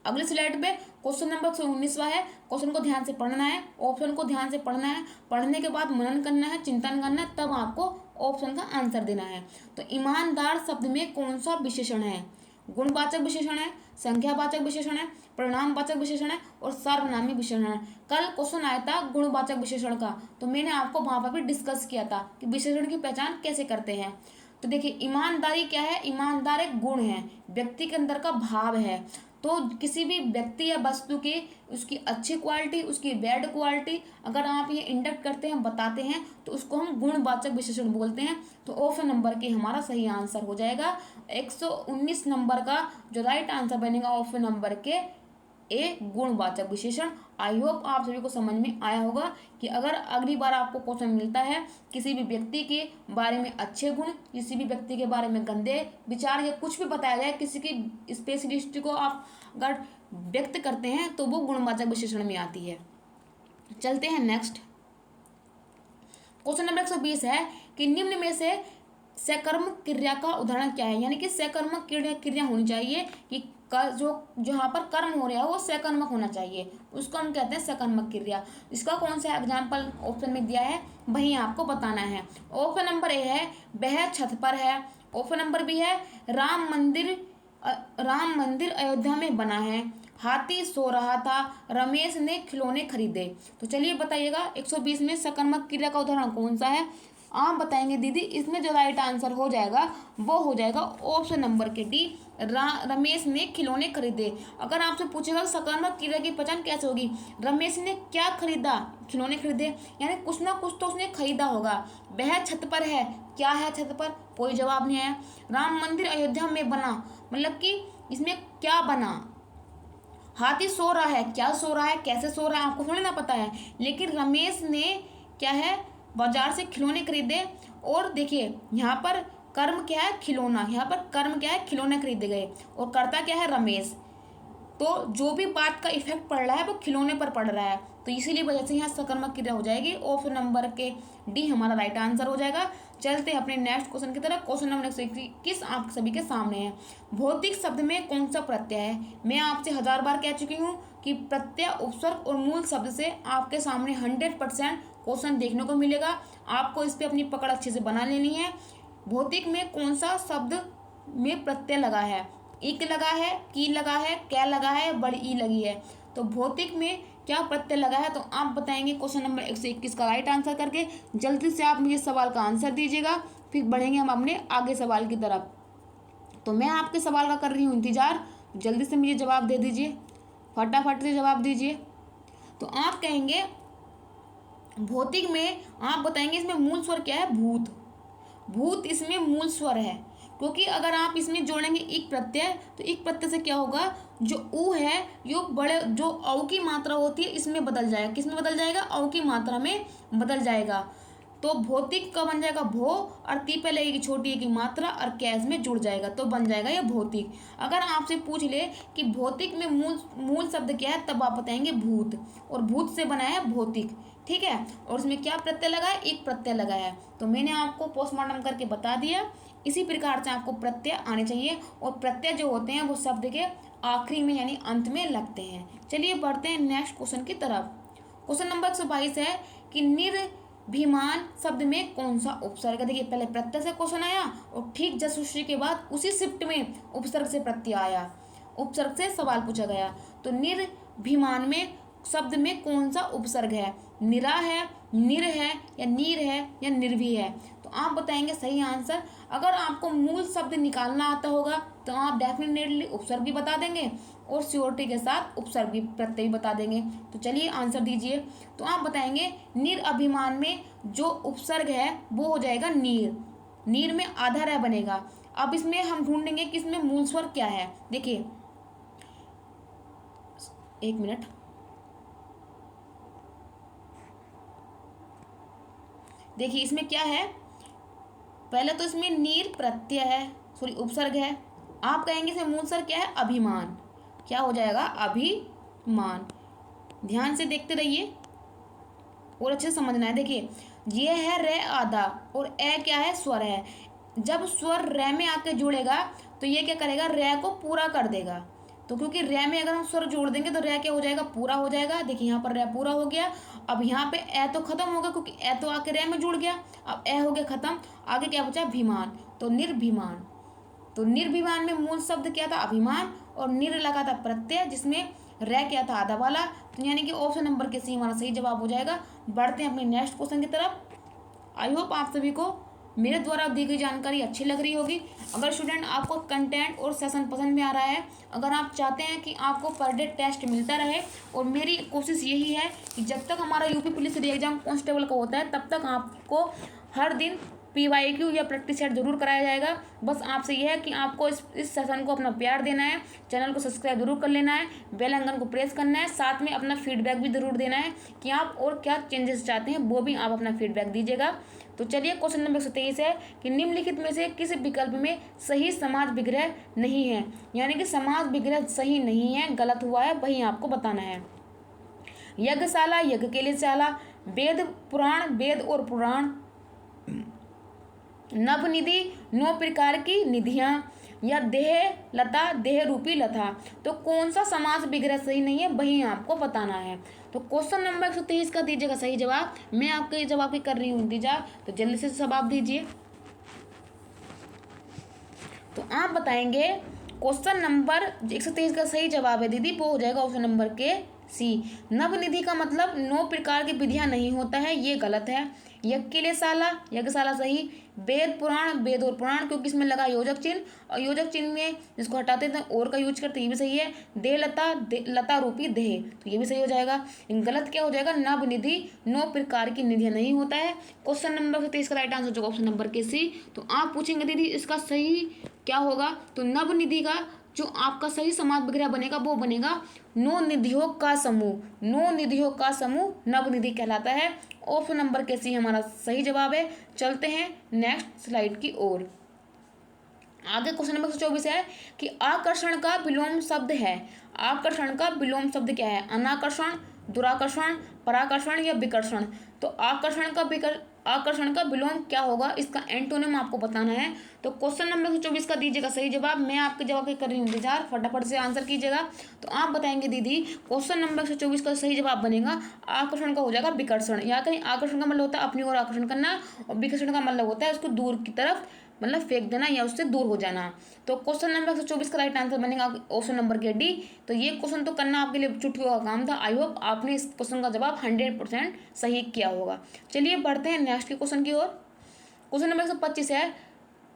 अगले स्लाइड पे क्वेश्चन नंबर 19वां है। क्वेश्चन को ध्यान से पढ़ना है, ऑप्शन को ध्यान से पढ़ना है, पढ़ने के बाद मनन करना है, चिंतन करना है, तब आपको ऑप्शन का आंसर देना है। तो ईमानदार शब्द में कौन सा विशेषण है? गुणवाचक विशेषण है, संख्यावाचक विशेषण है, परिणामवाचक विशेषण है और सार्वनामिक विशेषण है। कल क्वेश्चन आया था गुणवाचक विशेषण का, तो मैंने आपको वहां पर भी डिस्कस किया था कि विशेषण की पहचान कैसे करते हैं। तो देखिए ईमानदारी क्या है, ईमानदार एक गुण है, व्यक्ति के अंदर का भाव है। तो किसी भी व्यक्ति या वस्तु की उसकी अच्छी क्वालिटी, उसकी बैड क्वालिटी अगर आप ये इंडक्ट करते हैं, बताते हैं, तो उसको हम गुणवाचक विशेषण बोलते हैं। तो ऑप्शन नंबर के हमारा सही आंसर हो जाएगा। 119 नंबर का जो राइट आंसर बनेगा ऑप्शन नंबर के ए, गुणवाचक विशेषण। आई होप आप सभी को समझ में आया होगा कि अगर अगली बार आपको क्वेश्चन मिलता है किसी भी व्यक्ति के बारे में अच्छे गुण, किसी भी व्यक्ति के बारे में गंदे विचार या कुछ भी बताया जाए, किसी की स्पेशलिस्ट को आप अगर व्यक्त करते हैं तो वो गुणवाचक विशेषण में आती है। चलते हैं नेक्स्ट। क्वेश्चन नंबर 120 है कि निम्न में से सकर्मक क्रिया का उदाहरण क्या है। यानी कि सकर्मक क्रिया होनी चाहिए कि जो जहाँ पर कर्म हो रहा है वो सकर्मक होना चाहिए, उसको हम कहते हैं सकर्मक क्रिया। इसका कौन सा एग्जाम्पल ऑप्शन में दिया है वही आपको बताना है। ऑप्शन नंबर ए है वह छत पर है। ऑप्शन नंबर बी है राम मंदिर अयोध्या में बना है। हाथी सो रहा था। रमेश ने खिलौने खरीदे। तो चलिए बताइएगा 120 में सकर्मक क्रिया का उदाहरण कौन सा है। आप बताएंगे दीदी इसमें जो राइट आंसर हो जाएगा वो हो जाएगा ऑप्शन नंबर के डी, रमेश ने खिलौने खरीदे। अगर आपसे पूछेगा सकर्मक क्रिया की पहचान कैसे होगी, रमेश ने क्या खरीदा, खिलौने खरीदे, यानी कुछ ना कुछ तो उसने खरीदा होगा। वह छत पर है, क्या है छत पर, कोई जवाब नहीं आया। राम मंदिर अयोध्या में बना, मतलब कि इसमें क्या बना। हाथी सो रहा है, क्या सो रहा है, कैसे सो रहा है आपको थोड़ी ना पता है। लेकिन रमेश ने क्या है बाजार से खिलौने खरीदे। और देखिए यहाँ पर कर्म क्या है खिलौना, यहाँ पर कर्म क्या है खिलौने खरीदे गए और कर्ता क्या है रमेश। तो जो भी बात का इफेक्ट पड़ रहा है वो खिलौने पर पड़ रहा है, तो इसीलिए वजह से यहाँ सकर्मक क्रिया हो जाएगी। ऑप्शन नंबर के डी हमारा राइट आंसर हो जाएगा। चलते हैं अपने नेक्स्ट क्वेश्चन की तरफ। क्वेश्चन नंबर 121 आप सभी के सामने है। भौतिक शब्द में कौन सा प्रत्यय है। मैं आपसे 1000 बार कह चुकी हूँ कि प्रत्यय, उपसर्ग और मूल शब्द से आपके सामने 100% क्वेश्चन देखने को मिलेगा। आपको इस पर अपनी पकड़ अच्छे से बना लेनी है। भौतिक में कौन सा शब्द में प्रत्यय लगा है, इक लगा है, की लगा है, कै लगा है, बड़ी ई लगी है। तो भौतिक में क्या प्रत्यय लगा है, तो आप बताएंगे क्वेश्चन नंबर 121 का राइट आंसर करके। जल्दी से आप मुझे सवाल का आंसर दीजिएगा, फिर बढ़ेंगे हम अपने आगे सवाल की तरफ। तो मैं आपके सवाल का कर रही हूँ इंतजार, जल्दी से मुझे जवाब दे दीजिए, फटाफट से जवाब दीजिए। तो आप कहेंगे भौतिक में, आप बताएंगे इसमें मूल स्वर क्या है, भूत। भूत इसमें मूल स्वर है, क्योंकि अगर आप इसमें जोड़ेंगे इक प्रत्यय, तो इक प्रत्यय से क्या होगा, जो ऊ है यो बड़े जो औ की मात्रा होती है इसमें बदल जाएगा। किस में बदल जाएगा, औ की मात्रा में बदल जाएगा। तो भौतिक का बन जाएगा भो, और ती पे लगेगी छोटी की मात्रा और कैस में जुड़ जाएगा, तो बन जाएगा ये भौतिक। अगर आपसे पूछ ले कि भौतिक में मूल शब्द क्या है, तब आप बताएंगे भूत, और भूत से बना है भौतिक, ठीक है। और इसमें क्या प्रत्यय लगा है, एक प्रत्यय लगा है। तो मैंने आपको पोस्टमार्टम करके बता दिया। इसी प्रकार से आपको प्रत्यय आने चाहिए, और प्रत्यय जो होते हैं वो शब्द के आखिरी में यानी अंत में लगते हैं। चलिए बढ़ते हैं नेक्स्ट क्वेश्चन की तरफ। क्वेश्चन नंबर 122 है कि निर्भिमान शब्द में कौन सा उपसर्ग। देखिए पहले प्रत्यय से क्वेश्चन आया और ठीक जसुश्री के बाद उसी शिफ्ट में उपसर्ग से प्रत्यय आया, उपसर्ग से सवाल पूछा गया। तो निर्भिमान में शब्द में कौन सा उपसर्ग है, निरा है, निर है, या नीर है, या निर्भी है। तो आप बताएंगे सही आंसर। अगर आपको मूल शब्द निकालना आता होगा तो आप डेफिनेटली उपसर्ग भी बता देंगे, और श्योरिटी के साथ उपसर्ग भी प्रत्यय भी बता देंगे। तो चलिए आंसर दीजिए। तो आप बताएंगे निरअभिमान में जो उपसर्ग है वो हो जाएगा नीर। नीर में आधा रह बनेगा। अब इसमें हम ढूंढेंगे कि इसमें मूल स्वर क्या है। देखिए 1 मिनट, देखिए इसमें क्या है, पहले तो इसमें नीर प्रत्यय है, सॉरी उपसर्ग है। आप कहेंगे इसमें मूल स्वर क्या है, अभिमान। क्या हो जाएगा, अभिमान। ध्यान से देखते रहिए और अच्छे से समझना है। देखिए ये है रे आधा, और ए क्या है, स्वर है। जब स्वर रे में आके जुड़ेगा तो ये क्या करेगा, रे को पूरा कर देगा। तो क्योंकि रे में अगर हम स्वर जोड़ देंगे तो रे क्या हो जाएगा, पूरा हो जाएगा। देखिए यहाँ पर रे पूरा हो गया। अब यहाँ पे ए तो खत्म होगा, क्योंकि ए तो आके रे में जुड़ गया। अब ए हो गया खत्म, आगे क्या बचा, भीमान। तो निर्भिमान। तो निर्भिमान में मूल शब्द क्या था, अभिमान, और निर लगा था प्रत्यय जिसमें रे क्या था, आधा वाला। तो यानी कि ऑप्शन नंबर के सी हमारा सही जवाब हो जाएगा। बढ़ते हैं अपने नेक्स्ट क्वेश्चन की तरफ। आई होप आप सभी को मेरे द्वारा दी गई जानकारी अच्छी लग रही होगी। अगर स्टूडेंट आपको कंटेंट और सेशन पसंद में आ रहा है, अगर आप चाहते हैं कि आपको पर डे टेस्ट मिलता रहे, और मेरी कोशिश यही है कि जब तक हमारा यूपी पुलिस री एग्जाम कांस्टेबल का होता है तब तक आपको हर दिन PYQ या प्रैक्टिस सेट जरूर कराया जाएगा। बस आपसे यह है कि आपको इस सेशन को अपना प्यार देना है, चैनल को सब्सक्राइब जरूर कर लेना है, बेल आइकन को प्रेस करना है, साथ में अपना फीडबैक भी जरूर देना है कि आप और क्या चेंजेस चाहते हैं, वो भी आप अपना फीडबैक दीजिएगा। तो चलिए क्वेश्चन नंबर 123 है कि निम्नलिखित में से किस विकल्प में सही समाज विग्रह नहीं है, यानी कि समाज विग्रह सही नहीं है, गलत हुआ है, वही आपको बताना है। यज्ञशाला, यज्ञ के लिए शाला, वेद पुराण, वेद और पुराण, नवनिधि, 9 प्रकार की निधियां, या देह लता, देह रूपी लता। तो कौन सा समास विग्रह सही नहीं है, वही आपको बताना है। तो क्वेश्चन नंबर 123 का दीजिएगा सही जवाब। मैं आपके जवाब की कर रही हूँ इंतजार, तो जल्दी से जवाब दीजिए। तो आप बताएंगे क्वेश्चन नंबर 123 का सही जवाब है दीदी, वो हो जाएगा ऑप्शन नंबर के सी। नवनिधि का मतलब 9 प्रकार की विधियां नहीं होता है, ये गलत है। यज्ञ के लिए शाला, यज्ञशाला सही। वेद पुराण, वेद और पुराण, क्योंकि इसमें लगा योजक चिन्ह, और योजक चिन्ह में जिसको हटाते थे और का यूज करते, ये भी सही है। देह लता, लता रूपी देह, तो ये भी सही हो जाएगा। गलत क्या हो जाएगा, नवनिधि 9 प्रकार की निधियां नहीं होता है। क्वेश्चन नंबर 23 का राइट आंसर हो जाएगा ऑप्शन नंबर के सी। तो आप पूछेंगे दीदी इसका सही क्या होगा, तो नवनिधि का जो आपका सही समाज विग्रह बनेगा वो बनेगा 9 निधियों का समूह। 9 निधियों का समूह नवनिधि कहलाता है। ऑप्शन नंबर के सी हमारा सही जवाब है। चलते हैं नेक्स्ट स्लाइड की ओर। आगे क्वेश्चन नंबर 124 है कि आकर्षण का विलोम शब्द है। आकर्षण का विलोम शब्द क्या है, अनाकर्षण, दुराकर्षण, पराकर्षण या विकर्षण। तो आकर्षण का विलोम क्या होगा, इसका एंटोनिम आपको बताना है। तो क्वेश्चन नंबर 124 का दीजिएगा सही जवाब। मैं आपके जवाब की कर रही हूँ इंतजार, फटाफट से आंसर कीजिएगा। तो आप बताएंगे दीदी क्वेश्चन नंबर 124 का सही जवाब बनेगा आकर्षण का हो जाएगा विकर्षण। या कहीं आकर्षण का मतलब होता है अपनी ओर आकर्षण करना, और विकर्षण का मतलब होता है उसको दूर की तरफ मतलब फेंक देना या उससे दूर हो जाना। तो क्वेश्चन नंबर 124 का राइट आंसर बनेगा ऑप्शन नंबर के डी। तो ये क्वेश्चन तो करना आपके लिए चुटकियों का काम था। आई होप आपने इस क्वेश्चन का जवाब 100% सही किया होगा। चलिए बढ़ते हैं नेक्स्ट के क्वेश्चन की ओर। क्वेश्चन नंबर 125 है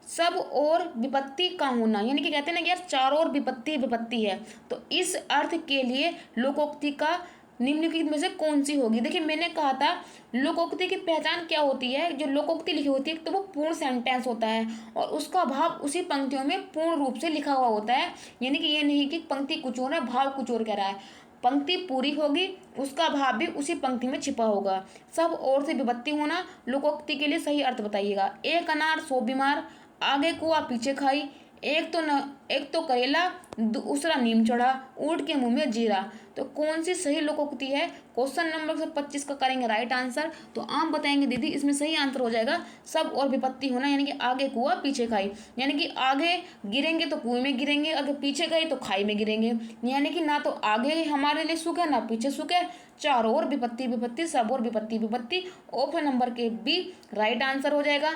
सब और विपत्ति का होना, यानी कि कहते हैं ना कि यार चारों ओर विपत्ति विपत्ति है, तो इस अर्थ के लिए लोकोक्ति का निम्नलिखित में से कौन सी होगी। देखिए मैंने कहा था लोकोक्ति की पहचान क्या होती है। जो लोकोक्ति लिखी होती है तो वो पूर्ण सेंटेंस होता है और उसका भाव उसी पंक्तियों में पूर्ण रूप से लिखा हुआ होता है, यानी कि ये नहीं कि पंक्ति कुछ और है भाव कुछ और कह रहा है। पंक्ति पूरी होगी, उसका भाव भी उसी पंक्ति में छिपा होगा। सब ओर से विपत्ति होना लोकोक्ति के लिए सही अर्थ बताइएगा। एक अनार 100 बीमार, आगे कुआ पीछे खाई, एक तो करेला दूसरा नीम चढ़ा, ऊंट के मुंह में जीरा। तो कौन सी सही लोकोक्ति है, क्वेश्चन नंबर 125 का करेंगे राइट आंसर। तो आप बताएंगे दीदी इसमें सही आंसर हो जाएगा सब और विपत्ति होना, यानी कि आगे कुआ पीछे खाई, यानी कि आगे गिरेंगे तो कुएं में गिरेंगे, अगर पीछे गए तो खाई में गिरेंगे, यानी कि ना तो आगे हमारे लिए सुख है ना पीछे सुख है, चारों ओर विपत्ति विपत्ति, सब और विपत्ति विपत्ति। ऑप्शन नंबर के बी राइट आंसर हो जाएगा।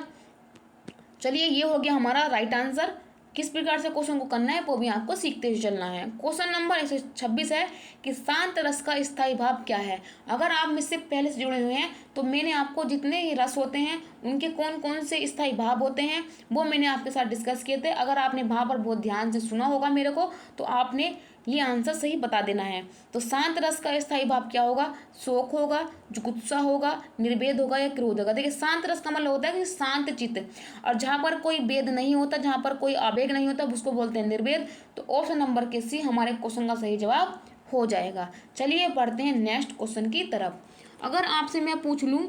चलिए ये हो गया हमारा राइट आंसर। किस प्रकार से क्वेश्चन को करना है वो भी आपको सीखते हुए चलना है। क्वेश्चन नंबर 126 है कि शांत रस का स्थायी भाव क्या है। अगर आप मुझसे पहले से जुड़े हुए हैं तो मैंने आपको जितने ही रस होते हैं उनके कौन कौन से स्थायी भाव होते हैं वो मैंने आपके साथ डिस्कस किए थे। अगर आपने भाव पर बहुत ध्यान से सुना होगा मेरे को तो आपने ये आंसर सही बता देना है। तो शांत रस का स्थायी भाव क्या होगा, शोक होगा, जुगुप्सा होगा, निर्वेद होगा या क्रोध होगा। देखिए शांत रस का मतलब होता है कि शांत चित्त, और जहाँ पर कोई वेद नहीं होता, जहाँ पर कोई आवेग नहीं होता उसको बोलते हैं निर्वेद। तो ऑप्शन नंबर के सी हमारे क्वेश्चन का सही जवाब हो जाएगा। चलिए बढ़ते हैं नेक्स्ट क्वेश्चन की तरफ। अगर आपसे मैं पूछ लूँ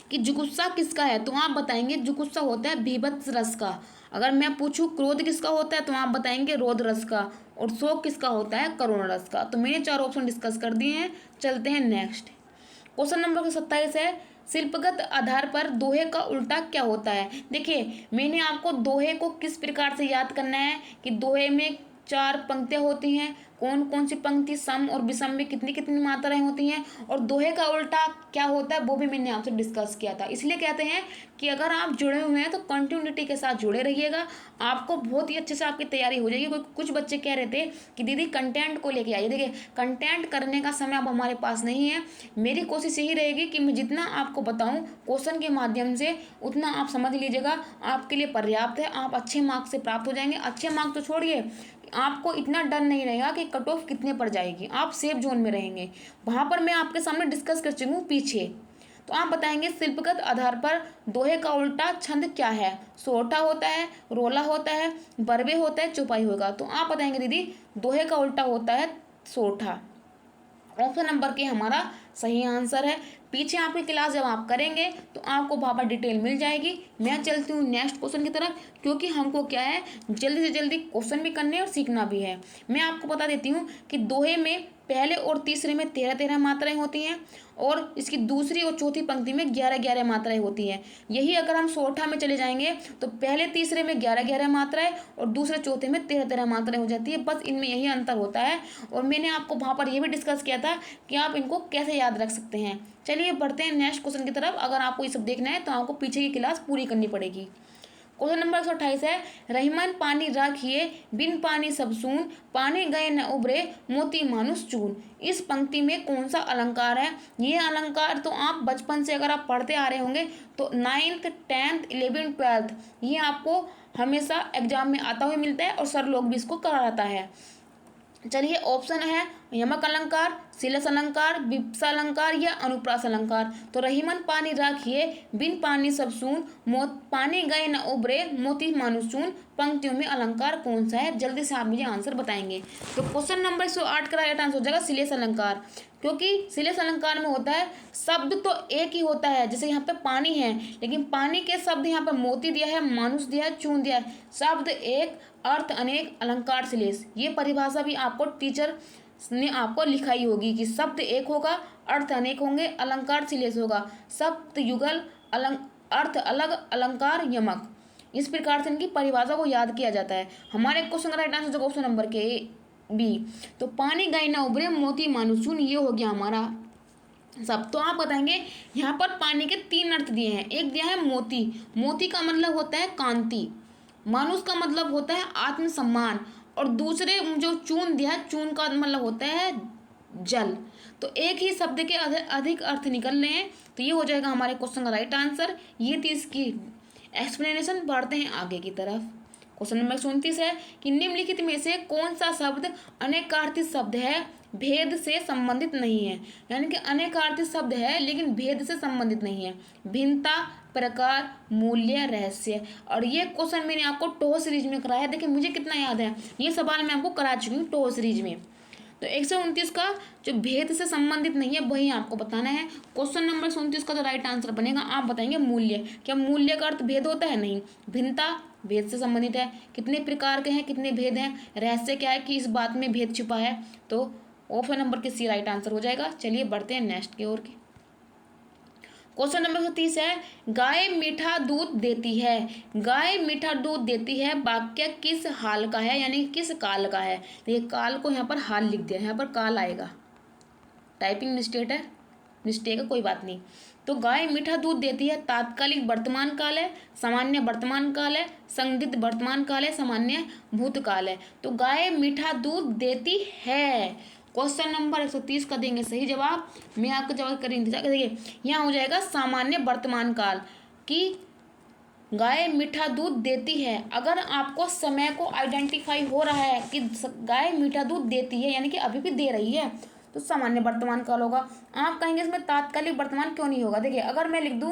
कि जुगुप्सा किसका है तो आप बताएंगे जुगुप्सा होता है भीभत्स रस का। अगर मैं पूछूं क्रोध किसका होता है तो आप बताएंगे रोध रस का, और शोक किसका होता है करुण रस का। तो मैंने 4 ऑप्शन डिस्कस कर दिए हैं। चलते हैं नेक्स्ट। क्वेश्चन नंबर 27 है शिल्पगत आधार पर दोहे का उल्टा क्या होता है। देखिए मैंने आपको दोहे को किस प्रकार से याद करना है कि दोहे में 4 पंक्तियां होती हैं, कौन कौन सी पंक्ति सम और विषम में कितनी कितनी मात्राएं होती हैं, और दोहे का उल्टा क्या होता है वो भी मैंने आपसे डिस्कस किया था। इसलिए कहते हैं कि अगर आप जुड़े हुए हैं तो कंटिन्यूटी के साथ जुड़े रहिएगा, आपको बहुत ही अच्छे से आपकी तैयारी हो जाएगी। कुछ बच्चे कह रहे थे कि दीदी कंटेंट को लेके आइए। देखिए कंटेंट करने का समय अब हमारे पास नहीं है। मेरी कोशिश यही रहेगी कि मैं जितना आपको बताऊँ क्वेश्चन के माध्यम से उतना आप समझ लीजिएगा, आपके लिए पर्याप्त है। आप अच्छे मार्क्स से प्राप्त हो जाएंगे। अच्छे मार्क्स तो छोड़िए, आपको इतना डर नहीं रहेगा कि कट ऑफ कितने पर जाएगी, आप सेफ जोन में रहेंगे। वहाँ पर मैं आपके सामने डिस्कस कर चुकी हूँ पीछे। तो आप बताएंगे शिल्पगत आधार पर दोहे का उल्टा छंद क्या है। सोरठा होता है, रोला होता है, बरबे होता है, चौपाई होगा। तो आप बताएंगे दीदी दोहे का उल्टा होता है सोरठा। ऑप्शन नंबर के हमारा सही आंसर है। पीछे आपकी क्लास जब आप करेंगे तो आपको वहाँ पर डिटेल मिल जाएगी। मैं चलती हूँ नेक्स्ट क्वेश्चन की तरफ, क्योंकि हमको क्या है जल्दी से जल्दी क्वेश्चन भी करने और सीखना भी है। मैं आपको बता देती हूँ कि दोहे में पहले और तीसरे में 13-13 मात्राएं होती हैं और इसकी दूसरी और चौथी पंक्ति में 11-11 मात्राएं होती हैं। यही अगर हम सोरठा में चले जाएंगे तो पहले तीसरे में 11-11 मात्राएं और दूसरे चौथे में 13-13 मात्राएं हो जाती है। बस इनमें यही अंतर होता है। और मैंने आपको वहाँ पर यह भी डिस्कस किया था कि आप इनको कैसे याद रख सकते हैं। चलिए बढ़ते हैं नेक्स्ट क्वेश्चन की तरफ। अगर आपको ये सब देखना है तो आपको पीछे की क्लास पूरी करनी पड़ेगी। क्वेश्चन नंबर 128 है, रहीमन पानी राखिए बिन पानी सब सून, पानी गए न उबरे मोती मानुष चून। इस पंक्ति में कौन सा अलंकार है। ये अलंकार तो आप बचपन से अगर आप पढ़ते आ रहे होंगे तो 9th 10th 11th 12th ये आपको हमेशा एग्जाम में आता हुआ मिलता है और सर लोग भी इसको कराता है। चलिए ऑप्शन है यमक अलंकार, शिलस अलंकार, विप्सा अलंकार या अनुप्रास अलंकार। तो रहीमन पानी राखिए बिन पानी सब सून, पानी गए न उबरे मोती मानुष चून, पंक्तियों में अलंकार कौन सा है। जल्दी से आप मुझे आंसर बताएंगे। तो क्वेश्चन नंबर 108 का राइट आंसर हो जाएगा शिलेष अलंकार, क्योंकि शिलेष अलंकार में होता है शब्द तो एक ही होता है। जैसे यहाँ पे पानी है लेकिन पानी के शब्द यहाँ पे मोती दिया है, मानुष दिया है, चून दिया है। शब्द एक अर्थ अनेक अलंकार शिलेष। ये परिभाषा भी आपको टीचर ने आपको लिखाई होगी कि शब्द एक होगा, अर्थ अनेक होंगे, अलंकार शिलेष होगा, शब्द युगल अर्थ अलग, अलंकार यमक। इस प्रकार से इनकी परिभाषा को याद किया जाता है। हमारे क्वेश्चन का राइट आंसर ऑप्शन नंबर के बी। तो पानी गए ना उबरे मोती मानुष चून, ये हो गया हमारा सब। तो आप बताएंगे यहाँ पर पानी के 3 अर्थ दिए हैं। एक दिया है मोती, मोती का मतलब होता है कांति, मानुष का मतलब होता है आत्मसम्मान, और दूसरे जो चून दिया है चून का मतलब होता है जल। तो एक ही शब्द के अधिक अर्थ निकल रहे हैं। तो ये हो जाएगा हमारे क्वेश्चन का राइट आंसर। ये थी इसकी एक्सप्लेनेशन। बढ़ते हैं आगे की तरफ। क्वेश्चन नंबर 37 है कि निम्नलिखित में से कौन सा शब्द अनेकार्थी शब्द है, भेद से संबंधित नहीं है। यानी कि अनेकार्थी शब्द है लेकिन भेद से संबंधित नहीं है। भिन्नता, प्रकार, मूल्य, रहस्य। और ये क्वेश्चन मैंने आपको टोह सीरीज में कराया है। देखिए मुझे कितना याद है, ये सवाल मैं आपको करा चुकी हूँ टोह सीरीज में। तो 129 का जो भेद से संबंधित नहीं है वही आपको बताना है। क्वेश्चन नंबर 37 का जो राइट आंसर बनेगा आप बताएंगे मूल्य। क्या मूल्य का अर्थ भेद होता है? नहीं। भिन्नता भेद से संबंधित है, कितने प्रकार के हैं, कितने भेद हैं। रहस्य क्या है कि इस बात में भेद छुपा है। तो ऑप्शन नंबर के सी राइट आंसर हो जाएगा। चलिए बढ़ते हैं नेक्स्ट की ओर। क्वेश्चन नंबर 30 है, गाय मीठा दूध देती है। गाय मीठा दूध देती है वाक्य किस हाल का है, यानी किस काल का है। ये काल को यहाँ पर हाल लिख दिया, यहाँ पर काल आएगा, टाइपिंग मिस्टेक है कोई बात नहीं। तो गाय मीठा दूध देती है तात्कालिक वर्तमान काल है, सामान्य वर्तमान काल है, संदिग्ध वर्तमान काल है, सामान्य भूतकाल है। तो गाय मीठा दूध देती है। क्वेश्चन नंबर 130 का देंगे सही जवाब। मैं आपका जवाब कर इंतजार करिए। यहाँ हो जाएगा सामान्य वर्तमान काल कि गाय मीठा दूध देती है। अगर आपको समय को आइडेंटिफाई हो रहा है कि गाय मीठा दूध देती है यानी कि अभी भी दे रही है तो सामान्य वर्तमान काल होगा। आप कहेंगे इसमें तात्कालिक वर्तमान क्यों नहीं होगा। देखिए अगर मैं लिख दूं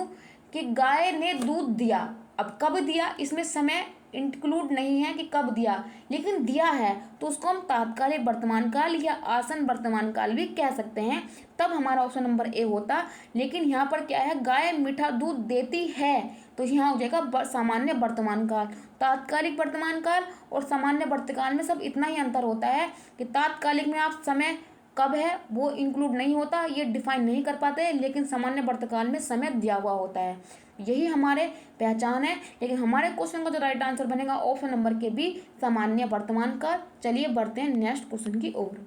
कि गाय ने दूध दिया, अब कब दिया इसमें समय इंक्लूड नहीं है कि कब दिया, लेकिन दिया है तो उसको हम तात्कालिक वर्तमान काल या आसन वर्तमान काल भी कह सकते हैं। तब हमारा ऑप्शन नंबर ए होता। लेकिन यहाँ पर क्या है, गाय मीठा दूध देती है तो यहाँ हो जाएगा सामान्य वर्तमान काल। तात्कालिक वर्तमान काल और सामान्य वर्तमान में सब इतना ही अंतर होता है कि तात्कालिक में आप समय कब है वो इंक्लूड नहीं होता, ये डिफाइन नहीं कर पाते, लेकिन सामान्य वर्तकाल में समय दिया हुआ होता है। यही हमारे पहचान है। लेकिन हमारे क्वेश्चन का जो राइट आंसर बनेगा ऑप्शन नंबर के बी, सामान्य वर्तमान काल। चलिए बढ़ते हैं नेक्स्ट क्वेश्चन की ओर।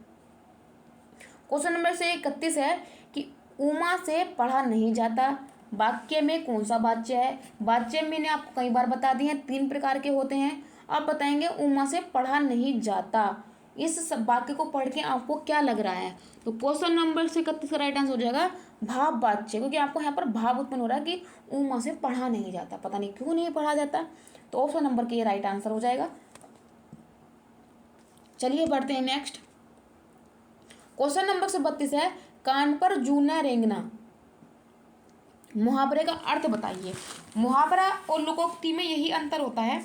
क्वेश्चन नंबर 31 है कि उमा से पढ़ा नहीं जाता, वाक्य में कौन सा वाच्य है। वाच्य मैंने आपको कई बार बता दिए हैं 3 प्रकार के होते हैं। आप बताएंगे उमा से पढ़ा नहीं जाता, इस वाक्य को पढ़ के आपको क्या लग रहा है। तो क्वेश्चन नंबर 31 का राइट आंसर हो जाएगा भाव वाच्य, क्योंकि आपको यहाँ पर भाव उत्पन्न हो रहा है कि उमा से पढ़ा नहीं जाता, पता नहीं क्यों नहीं पढ़ा जाता। तो ऑप्शन नंबर के ये राइट आंसर हो जाएगा। चलिए बढ़ते हैं नेक्स्ट। क्वेश्चन नंबर 32 है, कान पर जू न रेंगना। मुहावरे का अर्थ बताइए। मुहावरा और लोकोक्ति में यही अंतर होता है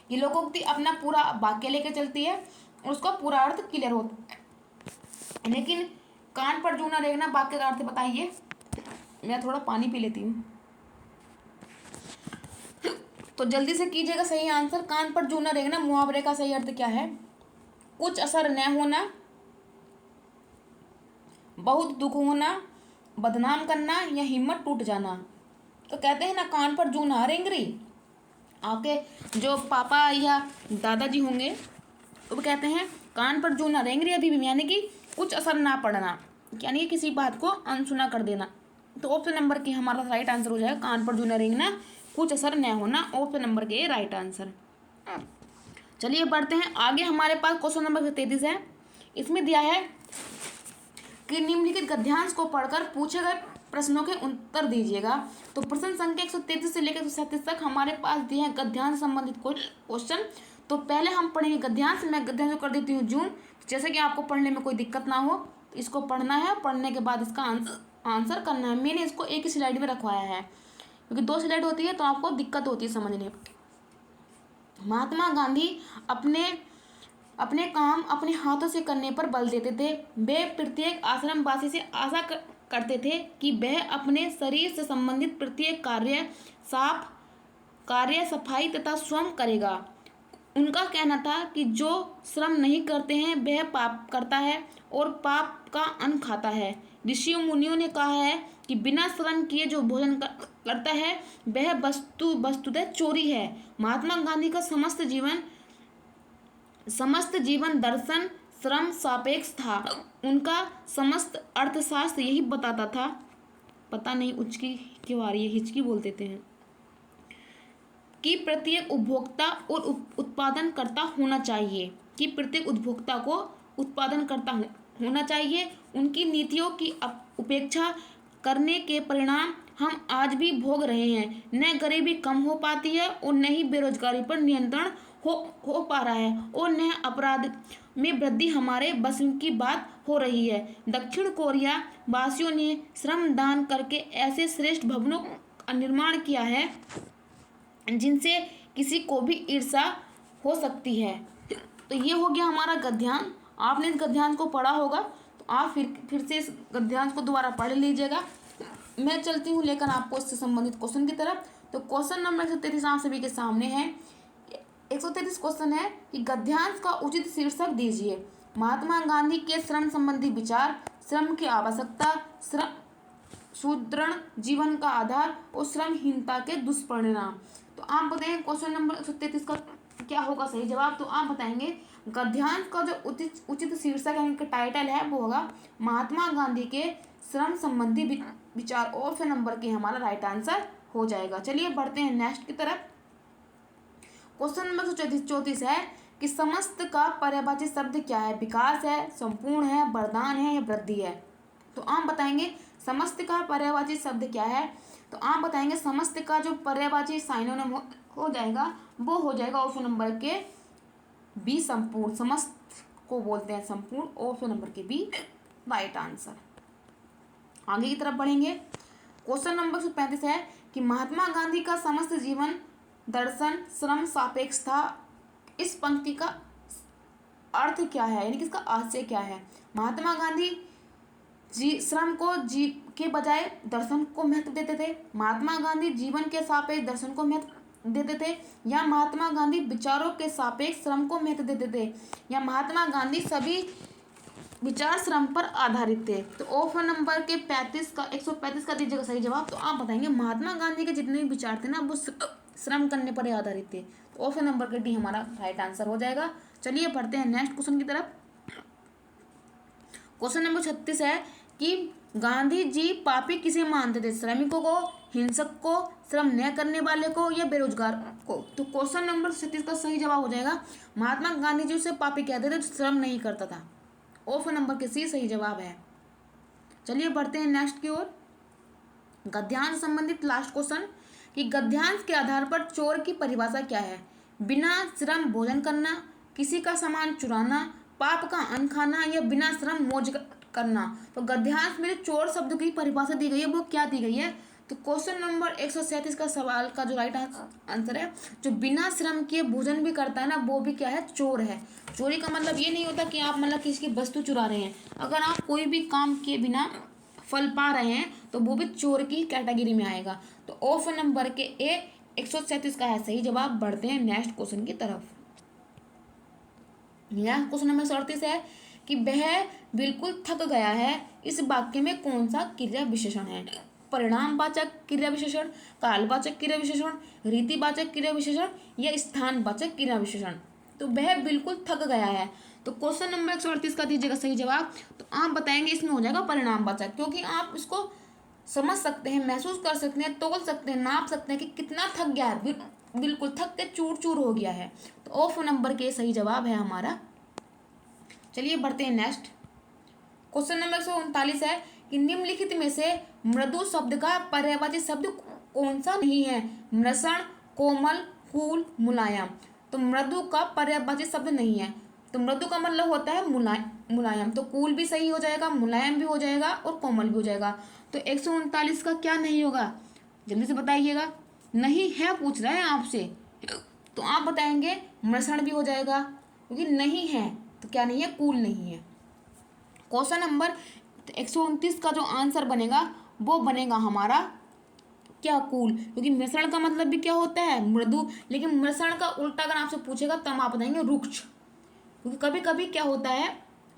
कि लोकोक्ति अपना पूरा वाक्य लेके चलती है और उसका पूरा अर्थ क्लियर होता है, लेकिन कान पर जूना रेंगना वाक्य का अर्थ बताइए। मैं थोड़ा पानी पी लेती हूँ, तो जल्दी से कीजिएगा सही आंसर। कान पर जूना रेंगना मुहावरे का सही अर्थ क्या है? कुछ असर न होना, बहुत दुख होना, बदनाम करना या हिम्मत टूट जाना। तो कहते हैं ना, कान पर जू ना रेंगरी। आपके जो पापा या दादाजी होंगे वो कहते हैं कान पर जू ना रेंगरी, अभी भी, यानी कि कुछ असर ना पड़ना, यानी कि किसी बात को अनसुना कर देना। तो ऑप्शन नंबर के हमारा राइट आंसर हो जाएगा कान पर जू ना रेंगना, कुछ असर न होना, ऑप्शन नंबर के राइट आंसर। चलिए बढ़ते हैं आगे। हमारे पास क्वेश्चन नंबर 33 है। इसमें दिया है कि निम्नलिखित गद्यांश को पढ़कर पूछे गए प्रश्नों के उत्तर दीजिएगा। तो प्रश्न संख्या 133 से लेकर 137 तक हमारे पास दिए हैं गद्यांश संबंधित क्वेश्चन। तो पहले हम पढ़ेंगे गद्यांश। मैं गद्यांश को कर देती हूँ जूम, जैसे कि आपको पढ़ने में कोई दिक्कत ना हो। तो इसको पढ़ना है, पढ़ने के बाद इसका आंसर करना है। मैंने इसको एक ही स्लाइड में रखवाया है, क्योंकि 2 स्लाइड होती है तो आपको दिक्कत होती है समझने में। महात्मा गांधी अपने काम अपने हाथों से करने पर बल देते थे। वे प्रत्येक आश्रमवासी से आशा करते थे कि वह अपने शरीर से संबंधित प्रत्येक कार्य सफाई तथा श्रम करेगा। उनका कहना था कि जो श्रम नहीं करते हैं वह पाप करता है और पाप का अन्न खाता है। ऋषियों मुनियों ने कहा है कि बिना श्रम किए जो भोजन करता है वह वस्तुतः चोरी है। महात्मा गांधी का समस्त जीवन दर्शन श्रम सापेक्ष था। उनका समस्त अर्थशास्त्र यही बताता था। पता नहीं उचकी क्यों आ रही है, हिचकी बोल देते हैं, कि प्रत्येक उपभोक्ता और उत्पादन करता होना चाहिए, कि प्रत्येक उपभोक्ता को उत्पादन करता होना चाहिए। उनकी नीतियों की उपेक्षा करने के परिणाम हम आज भी भोग रहे हैं। न गरीबी कम हो पाती है और न ही बेरोजगारी पर नियंत्रण हो पा रहा है और न अपराध में वृद्धि हमारे बस की बात हो रही है। दक्षिण कोरिया वासियों ने श्रम दान करके ऐसे श्रेष्ठ भवनों का निर्माण किया है जिनसे किसी को भी ईर्ष्या हो सकती है। तो ये हो गया हमारा गद्यांश। आपने इस गद्यांश को पढ़ा होगा, तो आप फिर से इस गद्यांश को दोबारा पढ़ लीजिएगा। मैं चलती हूँ लेकर आपको इससे संबंधित क्वेश्चन की तरफ। तो क्वेश्चन नंबर 133 आप सभी के सामने है। 133 क्वेश्चन है कि गद्यांश का उचित शीर्षक दीजिए। महात्मा गांधी के श्रम संबंधी विचार, श्रम की आवश्यकता, श्रम सुदृढ़ जीवन का आधार और श्रमहीनता के दुष्परिणाम। तो आप बताएंगे क्वेश्चन नंबर 133 का क्या होगा सही जवाब। तो आप बताएंगे गद्यांश का जो उचित शीर्षक यानी कि टाइटल है वो होगा महात्मा गांधी के श्रम संबंधी विचार। ऑप्शन नंबर के हमारा राइट आंसर हो जाएगा। चलिए बढ़ते हैं नेक्स्ट की तरफ। क्वेश्चन नंबर 134 है कि समस्त का पर्यायवाची शब्द क्या है? विकास है, संपूर्ण है, वरदान है या वृद्धि है? तो आप बताएंगे समस्त का पर्यायवाची शब्द क्या है। तो आप बताएंगे समस्त का जो पर्यायवाची साइनोनिम हो जाएगा वो हो जाएगा ऑप्शन नंबर के बी, संपूर्ण। समस्त को बोलते हैं संपूर्ण, ऑप्शन नंबर के बी राइट आंसर। आगे की तरफ बढ़ेंगे। क्वेश्चन नंबर 135 है कि महात्मा गांधी का समस्त जीवन दर्शन श्रम सापेक्ष था। इस पंक्ति का अर्थ क्या है, यानी कि इसका आशय क्या है? महात्मा गांधी श्रम को के बजाय दर्शन को महत्व देते थे, महात्मा गांधी जीवन के सापेक्ष दर्शन को महत्व देते थे, या महात्मा गांधी विचारों के सापेक्ष श्रम को महत्व देते थे, या महात्मा गांधी सभी विचार श्रम पर आधारित थे। तो ऑप्शन नंबर के 135 का दीजिएगा सही जवाब। तो आप बताएंगे महात्मा गांधी के जितने भी विचार थे ना वो श्रम करने पर आधारित थे। तो ऑप्शन नंबर के डी हमारा राइट आंसर हो जाएगा। चलिए बढ़ते हैं नेक्स्ट क्वेश्चन की तरफ। क्वेश्चन नंबर 36 है कि गांधी जी पापी किसे मानते थे? श्रमिकों को, हिंसक को, श्रम न करने वाले को या बेरोजगार को? तो क्वेश्चन नंबर 36 का सही जवाब हो जाएगा महात्मा गांधी जी उसे पापी कहते थे जो श्रम नहीं करता था। ऑप्शन नंबर के सी सही जवाब है। चलिए बढ़ते हैं नेक्स्ट की ओर। गद्यांश संबंधित लास्ट क्वेश्चन कि गद्यांश के आधार पर चोर की परिभाषा क्या है? बिना श्रम भोजन करना, किसी का सामान चुराना, पाप का अन्न खाना या बिना श्रम मौज करना। तो गद्यांश में जो चोर शब्द की परिभाषा दी गई है वो क्या दी गई है? तो क्वेश्चन नंबर 137 का सवाल का जो राइट आंसर है, जो बिना श्रम किए भोजन भी करता है ना, वो भी क्या है? चोर है। चोरी का मतलब ये नहीं होता कि आप मतलब किसी की वस्तु चुरा रहे हैं। अगर आप कोई भी काम किए बिना फल पा रहे हैं तो वो भी चोर की कैटेगरी में आएगा। तो ऑप्शन नंबर के ए 137 का है सही जवाब। बढ़ते हैं नेक्स्ट क्वेश्चन की तरफ। यह क्वेश्चन नंबर 38 है कि वह बिल्कुल थक गया है, इस वाक्य में कौन सा क्रिया विशेषण है? परिणामवाचक क्रिया विशेषण, कालवाचक क्रिया विशेषण, रीतिवाचक क्रिया विशेषण या स्थानवाचक क्रिया विशेषण? तो वह बिल्कुल थक गया है। तो क्वेश्चन नंबर 138 का दीजिएगा सही जवाब। तो आप बताएंगे इसमें हो जाएगा परिणामवाचक, क्योंकि आप इसको समझ सकते हैं, महसूस कर सकते हैं, तोल सकते हैं, नाप सकते हैं कि कितना थक गया है, बिल्कुल थक के चूर चूर हो गया है। तो ऑप्शन नंबर के सही जवाब है हमारा। चलिए बढ़ते हैं नेक्स्ट। क्वेश्चन नंबर 139 है कि निम्नलिखित में से मृदु शब्द का पर्यायवाची शब्द कौन सा नहीं है? मृषण, कोमल, कूल, मुलायम। तो मृदु का पर्यायवाची शब्द नहीं है। तो मृदु का मतलब होता है मुलायम। तो कूल भी सही हो जाएगा, मुलायम भी हो जाएगा और कोमल भी हो जाएगा। तो 139 का क्या नहीं होगा? जल्दी से बताइएगा। नहीं है पूछ रहे हैं आपसे, तो आप बताएंगे मृषण भी हो जाएगा, क्योंकि नहीं है तो क्या नहीं है? कूल नहीं है। क्वेश्चन नंबर 129 का जो आंसर बनेगा वो बनेगा हमारा क्या? कूल, क्योंकि मिश्रण का मतलब भी क्या होता है? मृदु। लेकिन मिश्रण का उल्टा अगर आपसे पूछेगा तब आप बताएंगे रुक्ष, क्योंकि कभी कभी क्या होता है,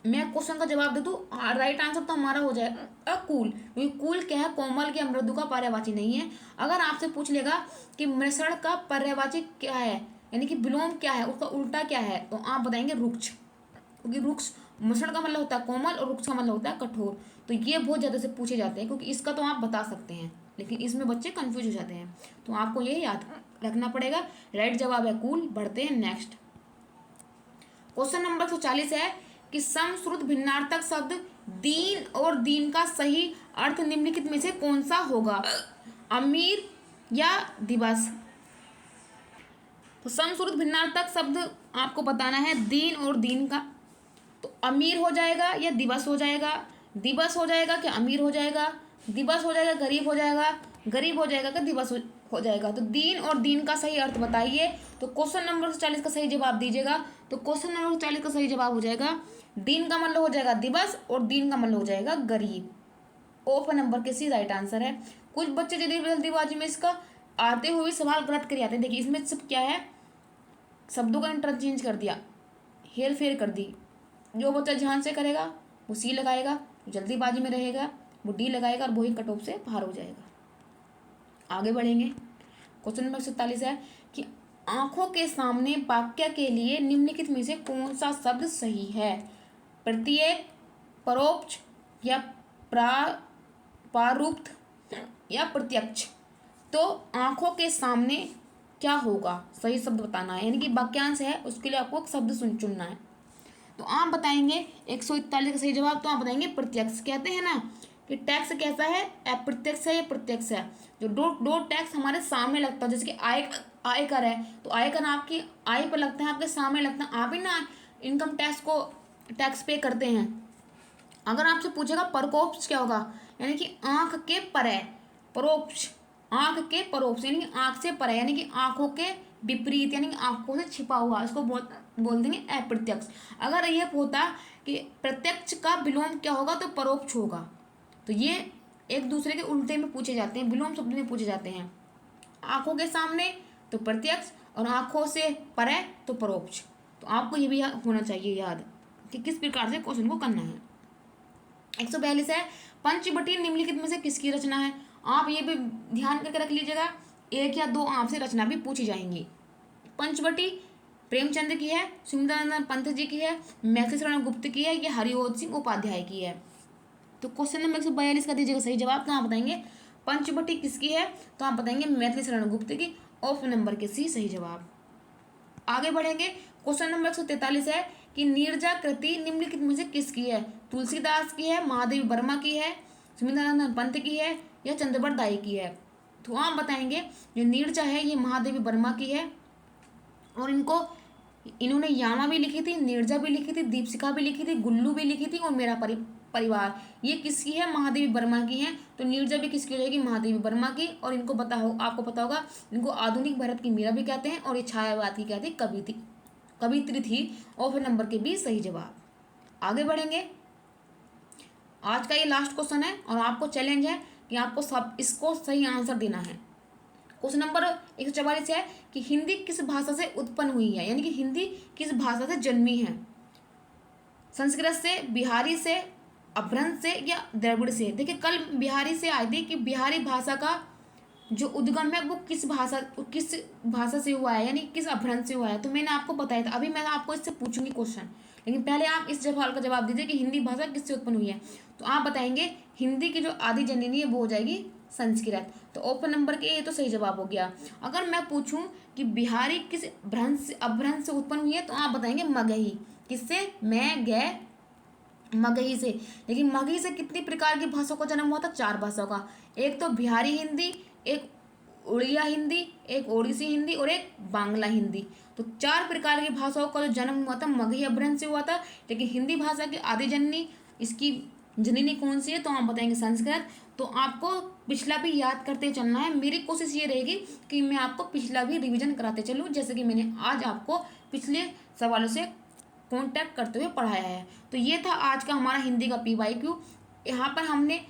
मैं क्वेश्चन का जवाब दे दूँ, राइट आंसर तो हमारा हो जाएगा कूल, क्योंकि कूल क्या है? कोमल या मृदु का पर्यायवाची नहीं है। अगर आपसे पूछ लेगा कि मिश्रण का पर्यायवाची क्या है, यानी कि विलोम क्या है, उसका उल्टा क्या है, तो आप बताएंगे रुक्ष, क्योंकि रुक्ष मिश्रण का मतलब होता है कोमल और रुक्ष का मतलब होता है कठोर। तो ये बहुत ज़्यादा से पूछे जाते हैं, क्योंकि इसका तो आप बता सकते हैं लेकिन इसमें बच्चे कंफ्यूज हो जाते हैं, तो आपको ये याद रखना पड़ेगा। राइट जवाब है कूल। बढ़ते हैं नेक्स्ट। क्वेश्चन नंबर 140 है कि समश्रुत भिन्नार्थक शब्द दीन और दीन का सही अर्थ निम्नलिखित में से कौन सा होगा? अमीर या दिवस? तो समश्रुत भिन्नार्थक शब्द आपको बताना है दीन और दीन का। तो अमीर हो जाएगा या दिवस हो जाएगा? दिवस हो जाएगा कि अमीर हो जाएगा? दिवस हो जाएगा, गरीब हो जाएगा? गरीब हो जाएगा कि दिवस हो जाएगा? तो दीन और दीन का सही अर्थ बताइए। तो क्वेश्चन नंबर 40 का सही जवाब दीजिएगा। तो क्वेश्चन नंबर 40 का सही जवाब हो जाएगा दीन का मतलब हो जाएगा दिवस और दीन का मतलब हो जाएगा गरीब। ऑप्शन नंबर के सी राइट आंसर है। कुछ बच्चे जल्दीबाजी में इसका आते हुए सवाल गलत कर आते हैं। देखिए इसमें सब क्या है, शब्दों का इंटरचेंज कर दिया, हेर फेर कर दी। जो बच्चा ध्यान से करेगा वो सी लगाएगा, जो जल्दीबाजी में रहेगा वो डी लगाएगा और वही कट ऑफ से बाहर हो जाएगा। आगे बढ़ेंगे। क्वेश्चन नंबर 47 है कि आंखों के सामने वाक्य के लिए निम्नलिखित में से कौन सा शब्द सही है? प्रत्येक, परोक्ष या प्रारूप्त या प्रत्यक्ष? तो आंखों के सामने क्या होगा? सही शब्द बताना है, यानी कि वाक्यांश है उसके लिए आपको एक शब्द चुनना है। तो आप बताएंगे 141 का सही जवाब। तो आप बताएंगे प्रत्यक्ष। कहते हैं ना कि टैक्स कैसा है? अप्रत्यक्ष है या प्रत्यक्ष है? जो दो टैक्स हमारे सामने लगता है, जैसे कि आयकर है, तो आयकर आपकी आय पर लगता है, आपके सामने लगता है, आप ही ना इनकम टैक्स पे करते हैं। अगर आपसे पूछेगा परोक्ष क्या होगा, यानी कि आंख के परे, परोक्ष आंख के परोक्ष यानी कि आंख से परे, यानी कि आंखों के विपरीत, यानी कि आंखों से छिपा हुआ, इसको बोल देंगे अप्रत्यक्ष। अगर ये होता कि प्रत्यक्ष का विलोम क्या होगा, तो परोक्ष होगा। तो ये एक दूसरे के उल्टे में पूछे जाते हैं, विलोम शब्द में पूछे जाते हैं। आंखों के सामने तो प्रत्यक्ष और आंखों से परे तो परोक्ष। तो आपको ये भी होना चाहिए याद कि किस प्रकार से क्वेश्चन को करना है। 142 है पंचवटी निम्नलिखित में से किसकी रचना है? आप ये भी ध्यान करके रख लीजिएगा, एक या दो आपसे रचना भी पूछी जाएंगी। पंचवटी प्रेमचंद की है, सुमित्रानंद पंत जी की है, मैथिली शरण गुप्त की है, ये हरिवंश सिंह उपाध्याय की है। तो क्वेश्चन नंबर 142 का दीजिएगा सही जवाब। तो आप बताएंगे पंचवटी किसकी है? तो आप बताएंगे मैथिली शरण गुप्त की। ऑप्शन नंबर के सी सही जवाब। आगे बढ़ेंगे। क्वेश्चन नंबर 143 है कि नीरजा कृति निम्नलिखित में से किसकी है? तुलसीदास की है, महादेवी वर्मा की है, सुमित्रानंद पंत की है या चंद्रवर दाई की है? तो आप बताएंगे जो नीरजा है ये महादेवी वर्मा की है, और इन्होंने यामा भी लिखी थी, नीरजा भी लिखी थी, दीपशिखा भी लिखी थी, गुल्लू भी लिखी थी और मेरा परिवार, ये किसकी है? महादेवी वर्मा की है। तो नीरजा भी किसकी हो जाएगी? महादेवी वर्मा की। और इनको आपको पता होगा, इनको आधुनिक भारत की मीरा भी कहते हैं और ये छायावाद की कहते हैं कवित्री थी। ऑप्शन नंबर के 20 सही जवाब। आगे बढ़ेंगे। आज का ये लास्ट क्वेश्चन है और आपको चैलेंज है कि आपको सब इसको सही आंसर देना है। क्वेश्चन नंबर 144 है कि हिंदी किस भाषा से उत्पन्न हुई है, यानी कि हिंदी किस भाषा से जन्मी है? संस्कृत से, बिहारी से, अपभ्रंश से या द्रविड़ से? देखिए कल बिहारी से आई थी कि बिहारी भाषा का जो उद्गम है वो किस भाषा से हुआ है, यानी किस अपभ्रंश से हुआ है। तो मैंने आपको बताया था। अभी मैं आपको इससे पूछूंगी क्वेश्चन, लेकिन पहले आप इस सवाल का जवाब दीजिए कि हिंदी भाषा किससे उत्पन्न हुई है। तो आप बताएंगे हिंदी की जो आदि जननी है वो हो जाएगी संस्कृत। तो ऑप्शन नंबर के ये तो सही जवाब हो गया। अगर मैं पूछूं कि बिहारी किस अपभ्रंश से उत्पन्न हुई है, तो आप बताएंगे मगही। किससे? मगही से। लेकिन मगही से कितनी प्रकार की भाषाओं का जन्म हुआ था? 4 भाषाओं का। एक तो बिहारी हिंदी, एक उड़िया हिंदी, एक ओडिसी हिंदी और एक बांग्ला हिंदी। तो 4 प्रकार की भाषाओं का जो जन्म हुआ था मगही अपभ्रंश से हुआ था। लेकिन हिंदी भाषा की आदि जननी, इसकी जननी कौन सी है? तो आप बताएंगे संस्कृत। तो आपको पिछला भी याद करते चलना है। मेरी कोशिश ये रहेगी कि मैं आपको पिछला भी रिवीजन कराते चलूँ, जैसे कि मैंने आज आपको पिछले सवालों से कॉन्टैक्ट करते हुए पढ़ाया है। तो ये था आज का हमारा हिंदी का PYQ। यहाँ पर हमने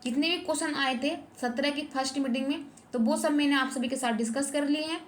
जितने भी क्वेश्चन आए थे 17 की फर्स्ट मीटिंग में, तो वो सब मैंने आप सभी के साथ डिस्कस कर लिए हैं।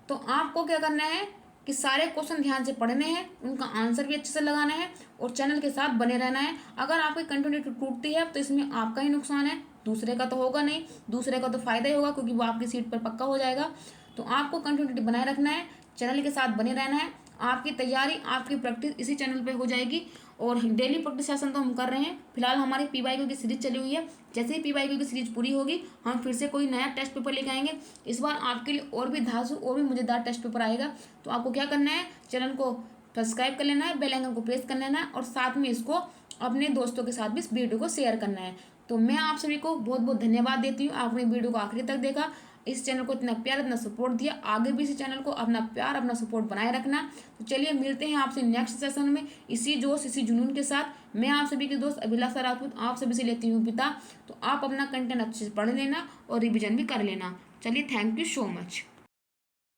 तो आपको क्या करना है कि सारे क्वेश्चन ध्यान से पढ़ने हैं, उनका आंसर भी अच्छे से लगाना है और चैनल के साथ बने रहना है। अगर आपकी कंटिन्यूटी टूटती है तो इसमें आपका ही नुकसान है, दूसरे का तो होगा नहीं। दूसरे का तो फायदा ही होगा क्योंकि वो आपकी सीट पर पक्का हो जाएगा। तो आपको कंटिन्यूटी बनाए रखना है, चैनल के साथ बने रहना है। आपकी तैयारी, आपकी प्रैक्टिस इसी चैनल पे हो जाएगी। और डेली प्रैक्टिस सेशन तो हम कर रहे हैं। फिलहाल हमारी PYQ की सीरीज चली हुई है। जैसे ही PYQ की सीरीज पूरी होगी हम फिर से कोई नया टेस्ट पेपर लेके आएंगे। इस बार आपके लिए और भी धांसू और भी मज़ेदार टेस्ट पेपर आएगा। तो आपको क्या करना है, चैनल को सब्सक्राइब कर लेना है, बेल आइकन को प्रेस कर लेना है और साथ में इसको अपने दोस्तों के साथ भी इस वीडियो को शेयर करना है। तो मैं आप सभी को बहुत बहुत धन्यवाद देती हूँ, आपने वीडियो को आखिरी तक देखा, इस चैनल को इतना प्यार, इतना सपोर्ट दिया। आगे भी इस चैनल को अपना प्यार, अपना सपोर्ट बनाए रखना। तो चलिए मिलते हैं आपसे नेक्स्ट सेशन में इसी जोश, इसी जुनून के साथ। मैं आप सभी के दोस्त अभिलाषा राजपूत आप सभी से लेती हूँ विदा। तो आप अपना कंटेंट अच्छे से पढ़ लेना और रिविजन भी कर लेना। चलिए, थैंक यू सो मच।